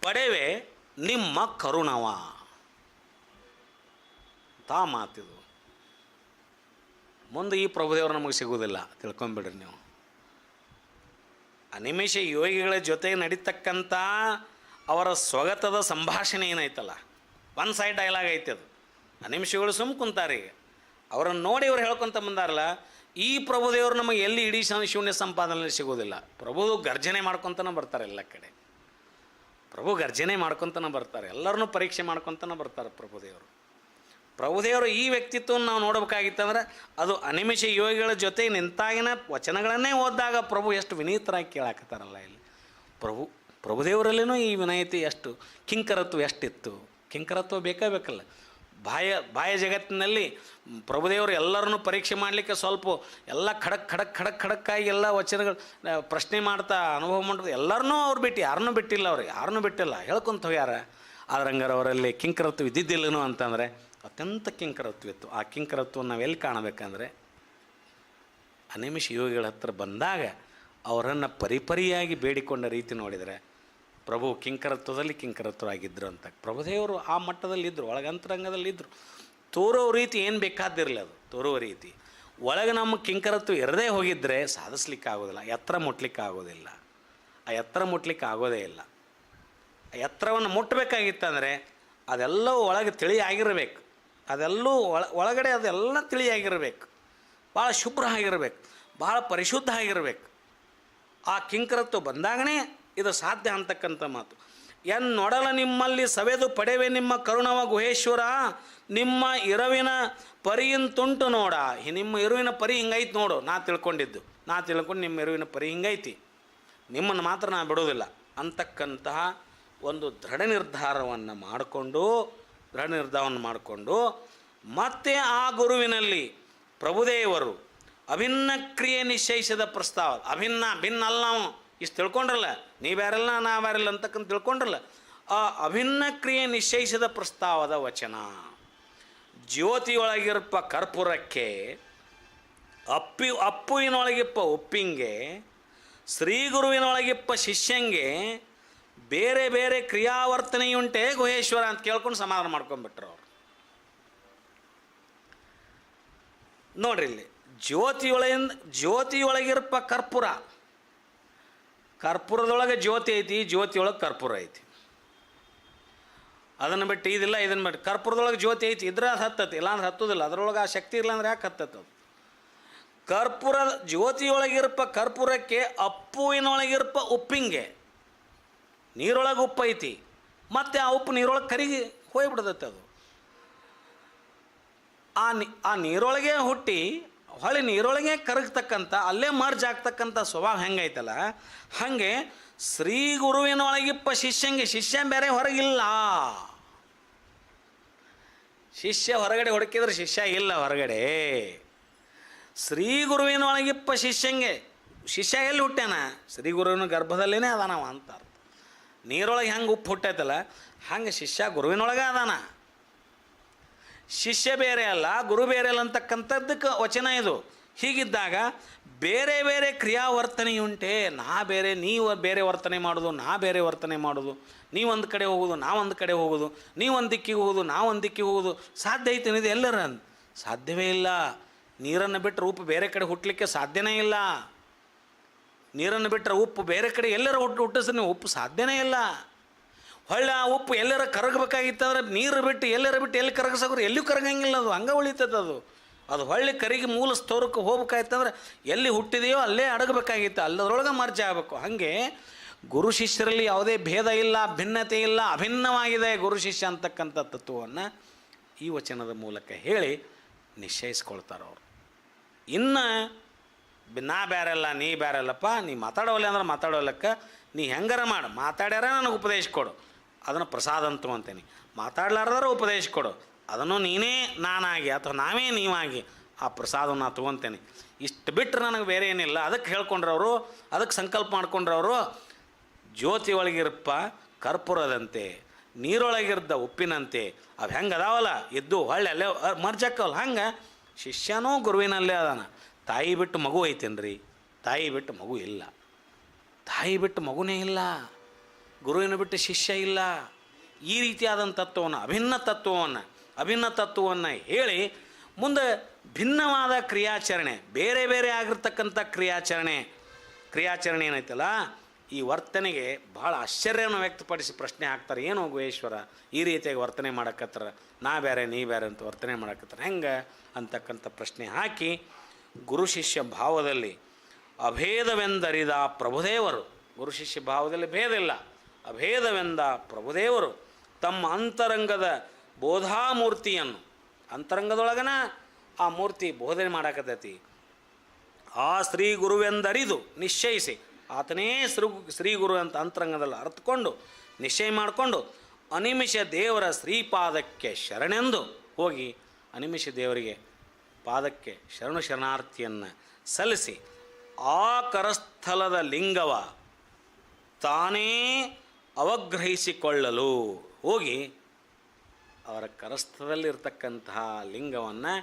ಪಡೆವೆ ನಿಮ್ಮ ಕರುಣವ. ತಾ ಮಾತಿದು ಮುಂದೆ ಈ ಪ್ರಭುದೇವರು ನಮಗೆ ಸಿಗುವುದಿಲ್ಲ, ತಿಳ್ಕೊಂಬಿಡ್ರಿ ನೀವು. ಅನಿಮಿಷ ಯೋಗಿಗಳ ಜೊತೆ ನಡೀತಕ್ಕಂಥ ಅವರ ಸ್ವಗತದ ಸಂಭಾಷಣೆ ಏನೈತಲ್ಲ, ಒನ್ ಸೈಡ್ ಡೈಲಾಗ್ ಐತೆ ಅದು. ಅನಿಮಿಷಗಳು ಸುಮ್ಮ ಕುಂತಾರೆ. ಈಗ ಅವರನ್ನು ನೋಡಿ ಇವ್ರು ಹೇಳ್ಕೊತ ಬಂದಾರಲ್ಲ, ಈ ಪ್ರಭುದೇವರು ನಮಗೆ ಎಲ್ಲಿ ಇಡೀ ಶೂನ್ಯ ಸಂಪಾದನೆ ಸಿಗೋದಿಲ್ಲ. ಪ್ರಭು ಗರ್ಜನೆ ಮಾಡ್ಕೊತನ ಬರ್ತಾರೆ ಎಲ್ಲ ಕಡೆ. ಪ್ರಭು ಗರ್ಜನೆ ಮಾಡ್ಕೊತನ ಬರ್ತಾರೆ, ಎಲ್ಲರನ್ನೂ ಪರೀಕ್ಷೆ ಮಾಡ್ಕೊತನ ಬರ್ತಾರೆ ಪ್ರಭುದೇವರು ಈ ವ್ಯಕ್ತಿತ್ವವನ್ನು ನಾವು ನೋಡಬೇಕಾಗಿತ್ತಂದ್ರೆ ಅದು ಅನಿಮಿಷ ಯೋಗಿಗಳ ಜೊತೆ ನಿಂತಾಗಿನ ವಚನಗಳನ್ನೇ ಓದಿದಾಗ ಪ್ರಭು ಎಷ್ಟು ವಿನೀತರಾಗಿ ಕೇಳಾಕತ್ತಾರಲ್ಲ ಇಲ್ಲಿ. ಪ್ರಭುದೇವರಲ್ಲಿನೂ ಈ ವಿನಯತೆ ಎಷ್ಟು, ಕಿಂಕರತ್ವ ಎಷ್ಟಿತ್ತು. ಕಿಂಕರತ್ವ ಬೇಕಲ್ಲ. ಬಾಹ್ಯ ಜಗತ್ತಿನಲ್ಲಿ ಪ್ರಭುದೇವರು ಎಲ್ಲರನ್ನೂ ಪರೀಕ್ಷೆ ಮಾಡಲಿಕ್ಕೆ ಸ್ವಲ್ಪ ಎಲ್ಲ ಖಡಕ್ಕಾಗಿ ಎಲ್ಲ ವಚನಗಳು ಪ್ರಶ್ನೆ ಮಾಡ್ತಾ ಅನುಭವ ಮಾಡೋದು ಎಲ್ಲರನ್ನೂ ಅವ್ರು ಬಿಟ್ಟು ಯಾರನ್ನೂ ಬಿಟ್ಟಿಲ್ಲ ಹೇಳ್ಕೊಂತ ಹೋಗ್ಯಾರ. ಆದ್ರಂಗಾರ ಅವರಲ್ಲಿ ಕಿಂಕರತ್ವ ಇದ್ದಿದ್ದಿಲ್ಲನು ಅಂತಂದರೆ ಅತ್ಯಂತ ಕಿಂಕರತ್ವ ಇತ್ತು. ಆ ಕಿಂಕರತ್ವವನ್ನು ನಾವು ಎಲ್ಲಿ ಕಾಣಬೇಕಂದ್ರೆ ಅನಿಮಿಷ ಯೋಗಿಗಳ ಹತ್ರ ಬಂದಾಗ ಅವರನ್ನು ಪರಿಯಾಗಿ ಬೇಡಿಕೊಂಡ ರೀತಿ ನೋಡಿದರೆ ಪ್ರಭು ಕಿಂಕರತ್ವದಲ್ಲಿ ಕಿಂಕರತ್ವರಾಗಿದ್ದರು ಅಂತ. ಪ್ರಭುದೇವರು ಆ ಮಟ್ಟದಲ್ಲಿದ್ದರು, ಒಳಗಂತರಂಗದಲ್ಲಿದ್ದರು. ತೋರೋ ರೀತಿ ಏನು ಬೇಕಾದಿರಲಿ, ಅದು ತೋರುವ ರೀತಿ ಒಳಗೆ ನಮ್ಮ ಕಿಂಕರತ್ವ ಇರದೇ ಹೋಗಿದ್ದರೆ ಸಾಧಿಸ್ಲಿಕ್ಕೆ ಆಗೋದಿಲ್ಲ, ಎತ್ತರ ಮುಟ್ಲಿಕ್ಕೆ ಆಗೋದಿಲ್ಲ. ಆ ಎತ್ತರ ಮುಟ್ಲಿಕ್ಕೆ ಆಗೋದೇ ಇಲ್ಲ. ಆ ಎತ್ತರವನ್ನು ಮುಟ್ಟಬೇಕಾಗಿತ್ತಂದರೆ ಅದೆಲ್ಲವೂ ಒಳಗೆ ತಿಳಿಯಾಗಿರಬೇಕು. ಅದೆಲ್ಲೂ ಒಳಗಡೆ ಅದೆಲ್ಲ ತಿಳಿಯಾಗಿರಬೇಕು, ಭಾಳ ಶುಭ್ರ ಆಗಿರಬೇಕು, ಭಾಳ ಪರಿಶುದ್ಧ ಆಗಿರಬೇಕು. ಆ ಕಿಂಕರತ್ವ ಬಂದಾಗನೇ ಇದು ಸಾಧ್ಯ ಅಂತಕ್ಕಂಥ ಮಾತು. ಎನ್ನೊಡಲ ನಿಮ್ಮಲ್ಲಿ ಸವೆದು ಪಡೆವೆ ನಿಮ್ಮ ಕರುಣವ ಗುಹೇಶ್ವರ, ನಿಮ್ಮ ಇರವಿನ ಪರಿಯಿಂತುಂಟು ನೋಡ. ನಿಮ್ಮ ಇರುವಿನ ಪರಿ ಹಿಂಗೈತಿ ನೋಡು. ನಾ ತಿಳ್ಕೊಂಡು ನಿಮ್ಮ ಇರುವಿನ ಪರಿ ಹಿಂಗೈತಿ, ನಿಮ್ಮನ್ನು ಮಾತ್ರ ನಾ ಬಿಡೋದಿಲ್ಲ ಅಂತಕ್ಕಂತಹ ಒಂದು ದೃಢ ನಿರ್ಧಾರವನ್ನು ಮಾಡಿಕೊಂಡು ಮತ್ತೆ ಆ ಗುರುವಿನಲ್ಲಿ ಪ್ರಭುದೇವರು ಅಭಿನ್ನ ಕ್ರಿಯೆ ನಿಶ್ಚಯಿಸಿದ ಪ್ರಸ್ತಾವ. ಭಿನ್ನ ಅಲ್ಲ, ನಾವು ಇಷ್ಟು ತಿಳ್ಕೊಂಡ್ರಲ್ಲ, ನೀ ಬೇರೆಲ್ಲ ನಾ ಬೇರೆಲ್ಲ ಅಂತಕ್ಕಂತ ತಿಳ್ಕೊಂಡ್ರಲ್ಲ, ಆ ಅಭಿನ್ನ ಕ್ರಿಯೆ ನಿಶ್ಚಯಿಸಿದ ಪ್ರಸ್ತಾವದ ವಚನ. ಜ್ಯೋತಿಯೊಳಗಿರಪ್ಪ ಕರ್ಪೂರಕ್ಕೆ, ಅಪ್ಪುವಿನೊಳಗಿಪ್ಪ ಉಪ್ಪಿಂಗೆ, ಶ್ರೀ ಗುರುವಿನೊಳಗಿಪ್ಪ ಶಿಷ್ಯಂಗೆ ಬೇರೆ ಬೇರೆ ಕ್ರಿಯಾವರ್ತನೆಯುಂಟೆ ಗುಹೇಶ್ವರ ಅಂತ ಕೇಳ್ಕೊಂಡು ಸಮಾಧಾನ ಮಾಡ್ಕೊಂಡ್ಬಿಟ್ರು ಅವರು. ನೋಡ್ರಿ ಇಲ್ಲಿ ಜ್ಯೋತಿಯೊಳಗಿರಪ್ಪ ಕರ್ಪೂರದೊಳಗೆ ಜ್ಯೋತಿ ಐತಿ, ಜ್ಯೋತಿಯೊಳಗೆ ಕರ್ಪೂರ ಐತಿ. ಅದನ್ನು ಬಿಟ್ಟು ಇದಿಲ್ಲ, ಇದನ್ನು ಬಿಟ್ಟು ಕರ್ಪೂರದೊಳಗೆ ಜ್ಯೋತಿ ಐತಿ ಇದ್ರೆ ಅದು ಹತ್ತತಿ, ಇಲ್ಲಾಂದ್ರೆ ಹತ್ತೋದಿಲ್ಲ. ಅದರೊಳಗೆ ಆ ಶಕ್ತಿ ಇರಲಾಂದ್ರೆ ಯಾಕೆ ಹತ್ತತ್ತದು? ಜ್ಯೋತಿಯೊಳಗಿರಪ್ಪ ಕರ್ಪೂರಕ್ಕೆ, ಅಪ್ಪುವಿನೊಳಗಿರಪ್ಪ ಉಪ್ಪಿಂಗೆ. ನೀರೊಳಗೆ ಉಪ್ಪು ಐತಿ, ಮತ್ತು ಆ ಉಪ್ಪು ನೀರೊಳಗೆ ಕರಿಗಿ ಹೋಗ್ಬಿಡ್ತೈತೆ. ಅದು ಆ ನೀರೊಳಗೆ ಹುಟ್ಟಿ ಹೊಳೆ ನೀರೊಳಗೆ ಕರಗ್ತಕ್ಕಂಥ, ಅಲ್ಲೇ ಮರ್ಜ್ ಆಗ್ತಕ್ಕಂಥ ಸ್ವಭಾವ ಹೆಂಗೈತಲ್ಲ, ಹಾಗೆ ಶ್ರೀ ಗುರುವಿನೊಳಗಿಪ್ಪ ಶಿಷ್ಯಂಗೆ. ಶಿಷ್ಯ ಬೇರೆ ಹೊರಗಿಲ್ಲ. ಶಿಷ್ಯ ಹೊರಗಡೆ ಹುಡುಕಿದ್ರೆ ಶಿಷ್ಯ ಇಲ್ಲ ಹೊರಗಡೆ. ಶ್ರೀ ಗುರುವಿನೊಳಗಿಪ್ಪ ಶಿಷ್ಯಂಗೆ. ಶಿಷ್ಯ ಎಲ್ಲಿ ಹುಟ್ಟ್ಯಾನ? ಶ್ರೀ ಗುರುವಿನ ಗರ್ಭದಲ್ಲೇ ಅದಾನವ ಅಂತಾರೆ. ನೀರೊಳಗೆ ಹೆಂಗೆ ಉಪ್ಪು ಹುಟ್ಟೈತಲ್ಲ ಹಂಗೆ ಶಿಷ್ಯ ಗುರುವಿನೊಳಗೆ ಅದಾನ. ಶಿಷ್ಯ ಬೇರೆ ಅಲ್ಲ, ಗುರು ಬೇರೆ ಅಲ್ಲ ಅಂತಕ್ಕಂಥದ್ದಕ್ಕೆ ವಚನ ಇದು. ಹೀಗಿದ್ದಾಗ ಬೇರೆ ಬೇರೆ ಕ್ರಿಯಾವರ್ತನೆಯುಂಟೆ. ನಾ ಬೇರೆ, ನೀವು ಬೇರೆ ವರ್ತನೆ ಮಾಡೋದು, ನಾ ಬೇರೆ ವರ್ತನೆ ಮಾಡೋದು, ನೀವೊಂದು ಕಡೆ ಹೋಗೋದು, ನಾವೊಂದು ಕಡೆ ಹೋಗೋದು, ನೀವೊಂದು ದಿಕ್ಕಿಗೆ ಹೋಗೋದು, ನಾವೊಂದು ದಿಕ್ಕಿಗೆ ಹೋಗೋದು ಸಾಧ್ಯ ಐತೆ? ಇದು ಎಲ್ಲರ ಸಾಧ್ಯವೇ ಇಲ್ಲ. ನೀರನ್ನು ಬಿಟ್ಟರೆ ಉಪ್ಪು ಬೇರೆ ಕಡೆ ಹುಟ್ಟಲಿಕ್ಕೆ ಸಾಧ್ಯನೇ ಇಲ್ಲ. ನೀರನ್ನು ಬಿಟ್ಟರೆ ಉಪ್ಪು ಬೇರೆ ಕಡೆ ಎಲ್ಲರ ಹುಟ್ಟಿದ್ರೆ ನೀವು ಉಪ್ಪು ಸಾಧ್ಯನೇ ಇಲ್ಲ. ಹೊಳ್ಳಿ ಆ ಉಪ್ಪು ಎಲ್ಲರ ಕರಗಬೇಕಾಗಿತ್ತಂದ್ರೆ ನೀರು ಬಿಟ್ಟು ಎಲ್ಲಿ ಕರಗಿಸೋರು ಎಲ್ಲಿಯೂ ಕರಗಂಗಿಲ್ಲ. ಅದು ಹಂಗೆ ಉಳಿತದೆ. ಅದು ಅದು ಹೊಳ್ಳಿ ಕರಿಗೆ ಮೂಲ ಸ್ಥೋರಕ್ಕೆ ಹೋಗ್ಬೇಕಾಯ್ತಂದ್ರೆ ಎಲ್ಲಿ ಹುಟ್ಟಿದೆಯೋ ಅಲ್ಲೇ ಅಡಗಬೇಕಾಗಿತ್ತು, ಅಲ್ಲದ್ರೊಳಗೆ ಮರ್ಜ್ ಆಗಬೇಕು. ಹಾಗೆ ಗುರು ಶಿಷ್ಯರಲ್ಲಿ ಯಾವುದೇ ಭೇದ ಇಲ್ಲ, ಭಿನ್ನತೆ ಇಲ್ಲ, ಅಭಿನ್ನವಾಗಿದೆ ಗುರು ಶಿಷ್ಯ ಅಂತಕ್ಕಂಥ ತತ್ವವನ್ನು ಈ ವಚನದ ಮೂಲಕ ಹೇಳಿ ನಿಶ್ಚಯಿಸ್ಕೊಳ್ತಾರೆ ಅವರು. ಇನ್ನು ನಾ ಬ್ಯಾರಲ್ಲ ನೀ ಬ್ಯಾರಲ್ಲಪ್ಪ, ನೀ ಮಾತಾಡೋಲ್ಲ ಅಂದ್ರೆ ಮಾತಾಡೋಲ್ಲಕ್ಕ, ನೀ ಹೆಂಗಾರ ಮಾಡು, ಮಾತಾಡ್ಯಾರ ನನಗೆ ಉಪದೇಶ ಕೊಡು, ಅದನ್ನು ಪ್ರಸಾದ ಅಂತ ಅಂತೀನಿ. ಮಾತಾಡ್ಲಾರ್ದಾರ ಉಪದೇಶ ಕೊಡು, ಅದನ್ನು ನೀನೇ ನಾನಾಗಿ ಅಥವಾ ನಾವೇ ನೀವಾಗಿ ಆ ಪ್ರಸಾದವನ್ನು ನಾ ತೊಗೊತೇನೆ. ಇಷ್ಟು ಬಿಟ್ಟರೆ ನನಗೆ ಬೇರೆ ಏನಿಲ್ಲ. ಅದಕ್ಕೆ ಹೇಳ್ಕೊಂಡ್ರವರು, ಅದಕ್ಕೆ ಸಂಕಲ್ಪ ಮಾಡ್ಕೊಂಡ್ರವರು, ಜ್ಯೋತಿ ಒಳಗಿರಪ್ಪ ಕರ್ಪೂರದಂತೆ, ನೀರೊಳಗಿರ್ದ ಉಪ್ಪಿನಂತೆ, ಅವು ಹೆಂಗೆ ಅದಾವಲ್ಲ ಎದ್ದು ಹೊಳ್ಳೆ ಅಲ್ಲೇ ಮರ್ಜಕ್ಕವಲ್ಲ, ಹಂಗೆ ಶಿಷ್ಯನೂ ಗುರುವಿನಲ್ಲೇ ಅದಾನ. ತಾಯಿ ಬಿಟ್ಟು ಮಗು ಐತೇನ್ರಿ? ತಾಯಿ ಬಿಟ್ಟು ಮಗು ಇಲ್ಲ, ತಾಯಿ ಬಿಟ್ಟು ಮಗುನೇ ಇಲ್ಲ, ಗುರುವಿನ ಬಿಟ್ಟು ಶಿಷ್ಯ ಇಲ್ಲ. ಈ ರೀತಿಯಾದಂಥ ತತ್ವವನ್ನು ಅಭಿನ್ನ ತತ್ವವನ್ನು ಹೇಳಿ ಮುಂದೆ ಭಿನ್ನವಾದ ಕ್ರಿಯಾಚರಣೆ, ಬೇರೆ ಬೇರೆ ಆಗಿರ್ತಕ್ಕಂಥ ಕ್ರಿಯಾಚರಣೆ ಏನೈತಲ್ಲ, ಈ ವರ್ತನೆಗೆ ಭಾಳ ಆಶ್ಚರ್ಯವನ್ನು ವ್ಯಕ್ತಪಡಿಸಿ ಪ್ರಶ್ನೆ ಹಾಕ್ತಾರೆ. ಏನು ಗುಹೇಶ್ವರ ಈ ರೀತಿಯಾಗಿ ವರ್ತನೆ ಮಾಡಕತ್ತಾರ, ನಾ ಬೇರೆ ನೀ ಬೇರೆ ಅಂತ ವರ್ತನೆ ಮಾಡಕತ್ತಾರೆ ಹೆಂಗೆ ಅಂತಕ್ಕಂಥ ಪ್ರಶ್ನೆ ಹಾಕಿ ಗುರು ಶಿಷ್ಯ ಭಾವದಲ್ಲಿ ಅಭೇದವೆಂದರಿದ ಪ್ರಭುದೇವರು, ಗುರು ಶಿಷ್ಯ ಭಾವದಲ್ಲಿ ಭೇದ ಇಲ್ಲ, ಅಭೇದವೆಂದ ಪ್ರಭುದೇವರು ತಮ್ಮ ಅಂತರಂಗದ ಬೋಧಾಮೂರ್ತಿಯನ್ನು, ಅಂತರಂಗದೊಳಗನ ಆ ಮೂರ್ತಿ ಬೋಧನೆ ಮಾಡಕತ್ತೈತಿ, ಆ ಶ್ರೀ ಗುರುವೆಂದರಿದು ನಿಶ್ಚಯಿಸಿ, ಆತನೇ ಶ್ರೀ ಗುರು ಅಂತ ಅಂತರಂಗದಲ್ಲಿ ಅರ್ಥಕೊಂಡು ನಿಶ್ಚಯ ಮಾಡಿಕೊಂಡು ಅನಿಮಿಷ ದೇವರ ಶ್ರೀಪಾದಕ್ಕೆ ಶರಣೆಂದು ಹೋಗಿ ಅನಿಮಿಷ ದೇವರಿಗೆ ಪಾದಕ್ಕೆ ಶರಣಾರ್ಥಿಯನ್ನು ಸಲ್ಲಿಸಿ ಆ ಕರಸ್ಥಲದ ಲಿಂಗವ ತಾನೇ ಅವಗ್ರಹಿಸಿಕೊಳ್ಳಲು ಹೋಗಿ ಅವರ ಕರಸ್ಥದಲ್ಲಿರ್ತಕ್ಕಂತಹ ಲಿಂಗವನ್ನು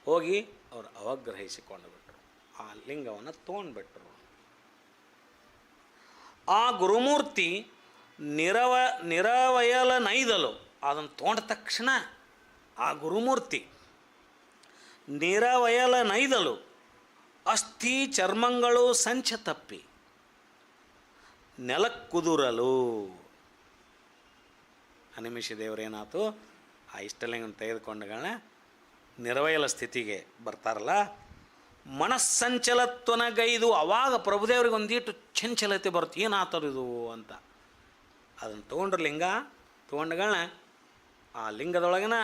ಹೋಗಿ ಅವರು ಅವಗ್ರಹಿಸಿಕೊಂಡು ಬಿಟ್ಟರು. ಆ ಲಿಂಗವನ್ನು ತೊಗೊಂಡ್ಬಿಟ್ರು. ಆ ಗುರುಮೂರ್ತಿ ನಿರವಯಲ ನೈದಲು, ಅದನ್ನು ತೊಗೊಂಡ ತಕ್ಷಣ ಆ ಗುರುಮೂರ್ತಿ ನಿರವಯಲ ನೈದಲು ಅಸ್ಥಿ ಚರ್ಮಗಳು ಸಂಚ ತಪ್ಪಿ ನೆಲಕ್ಕುದುರಲು. ಅನಿಮಿಷ ದೇವರೇನಾಯ್ತು, ಆ ಇಷ್ಟಲಿಂಗನ ತೆಗೆದುಕೊಂಡಗಳ ನಿರ್ವಯಲ ಸ್ಥಿತಿಗೆ ಬರ್ತಾರಲ್ಲ, ಮನಸ್ಸಂಚಲತ್ವನಗೈದು. ಅವಾಗ ಪ್ರಭುದೇವ್ರಿಗೆ ಒಂದೀಟು ಚಂಚಲತೆ ಬರುತ್ತೆ, ಏನಾತರಿದು ಅಂತ. ಅದನ್ನು ತೊಗೊಂಡ್ರೆ ಲಿಂಗ ತೊಗೊಂಡಗಳ ಆ ಲಿಂಗದೊಳಗಿನ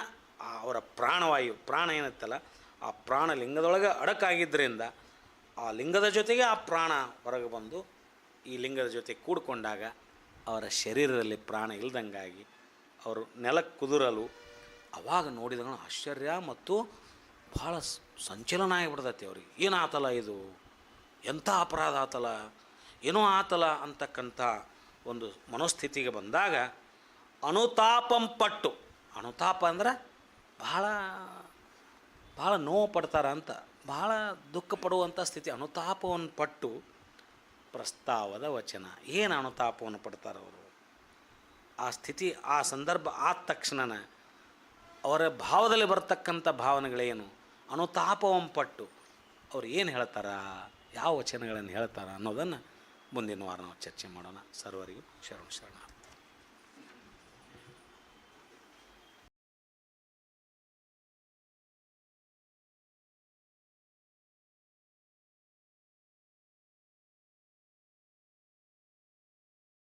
ಅವರ ಪ್ರಾಣವಾಯು, ಪ್ರಾಣ ಏನತ್ತಲ್ಲ, ಆ ಪ್ರಾಣ ಲಿಂಗದೊಳಗೆ ಅಡಕಾಗಿದ್ದರಿಂದ ಆ ಲಿಂಗದ ಜೊತೆಗೆ ಆ ಪ್ರಾಣ ಹೊರಗೆ ಬಂದು ಈ ಲಿಂಗದ ಜೊತೆ ಕೂಡಿಕೊಂಡಾಗ ಅವರ ಶರೀರದಲ್ಲಿ ಪ್ರಾಣ ಇಲ್ದಂಗಾಗಿ ಅವರು ನೆಲಕ್ಕೆ ಕುದುರಲು. ಅವಾಗ ನೋಡಿದಾಗ ಆಶ್ಚರ್ಯ ಮತ್ತು ಭಾಳ ಸಂಚಲನ ಆಗಿಬಿಡ್ತೈತಿ ಅವ್ರಿಗೆ. ಏನಾತಲ್ಲ ಇದು, ಎಂಥ ಅಪರಾಧ ಆತಲ್ಲ, ಏನೋ ಆತಲ್ಲ ಅಂತಕ್ಕಂಥ ಒಂದು ಮನೋಸ್ಥಿತಿಗೆ ಬಂದಾಗ ಅನುತಾಪಂಪಟ್ಟು, ಅನುತಾಪ ಅಂದ್ರೆ ಭಾಳ ನೋವು ಪಡ್ತಾರ ಅಂತ, ಭಾಳ ದುಃಖ ಪಡುವಂಥ ಸ್ಥಿತಿ, ಅನುತಾಪವನ್ನು ಪಟ್ಟು ಪ್ರಸ್ತಾವದ ವಚನ. ಏನು ಅನುತಾಪವನ್ನು ಪಡ್ತಾರೆ ಅವರು, ಆ ಸ್ಥಿತಿ ಆ ಸಂದರ್ಭ ಆದ ತಕ್ಷಣ ಅವರ ಭಾವದಲ್ಲಿ ಬರ್ತಕ್ಕಂಥ ಭಾವನೆಗಳೇನು, ಅನುತಾಪವನ್ನು ಪಟ್ಟು ಅವ್ರು ಏನು ಹೇಳ್ತಾರ, ಯಾವ ವಚನಗಳನ್ನು ಹೇಳ್ತಾರ ಅನ್ನೋದನ್ನು ಮುಂದಿನ ವಾರ ನಾವು ಚರ್ಚೆ ಮಾಡೋಣ. ಸರ್ವರಿಗೂ ಶರಣ.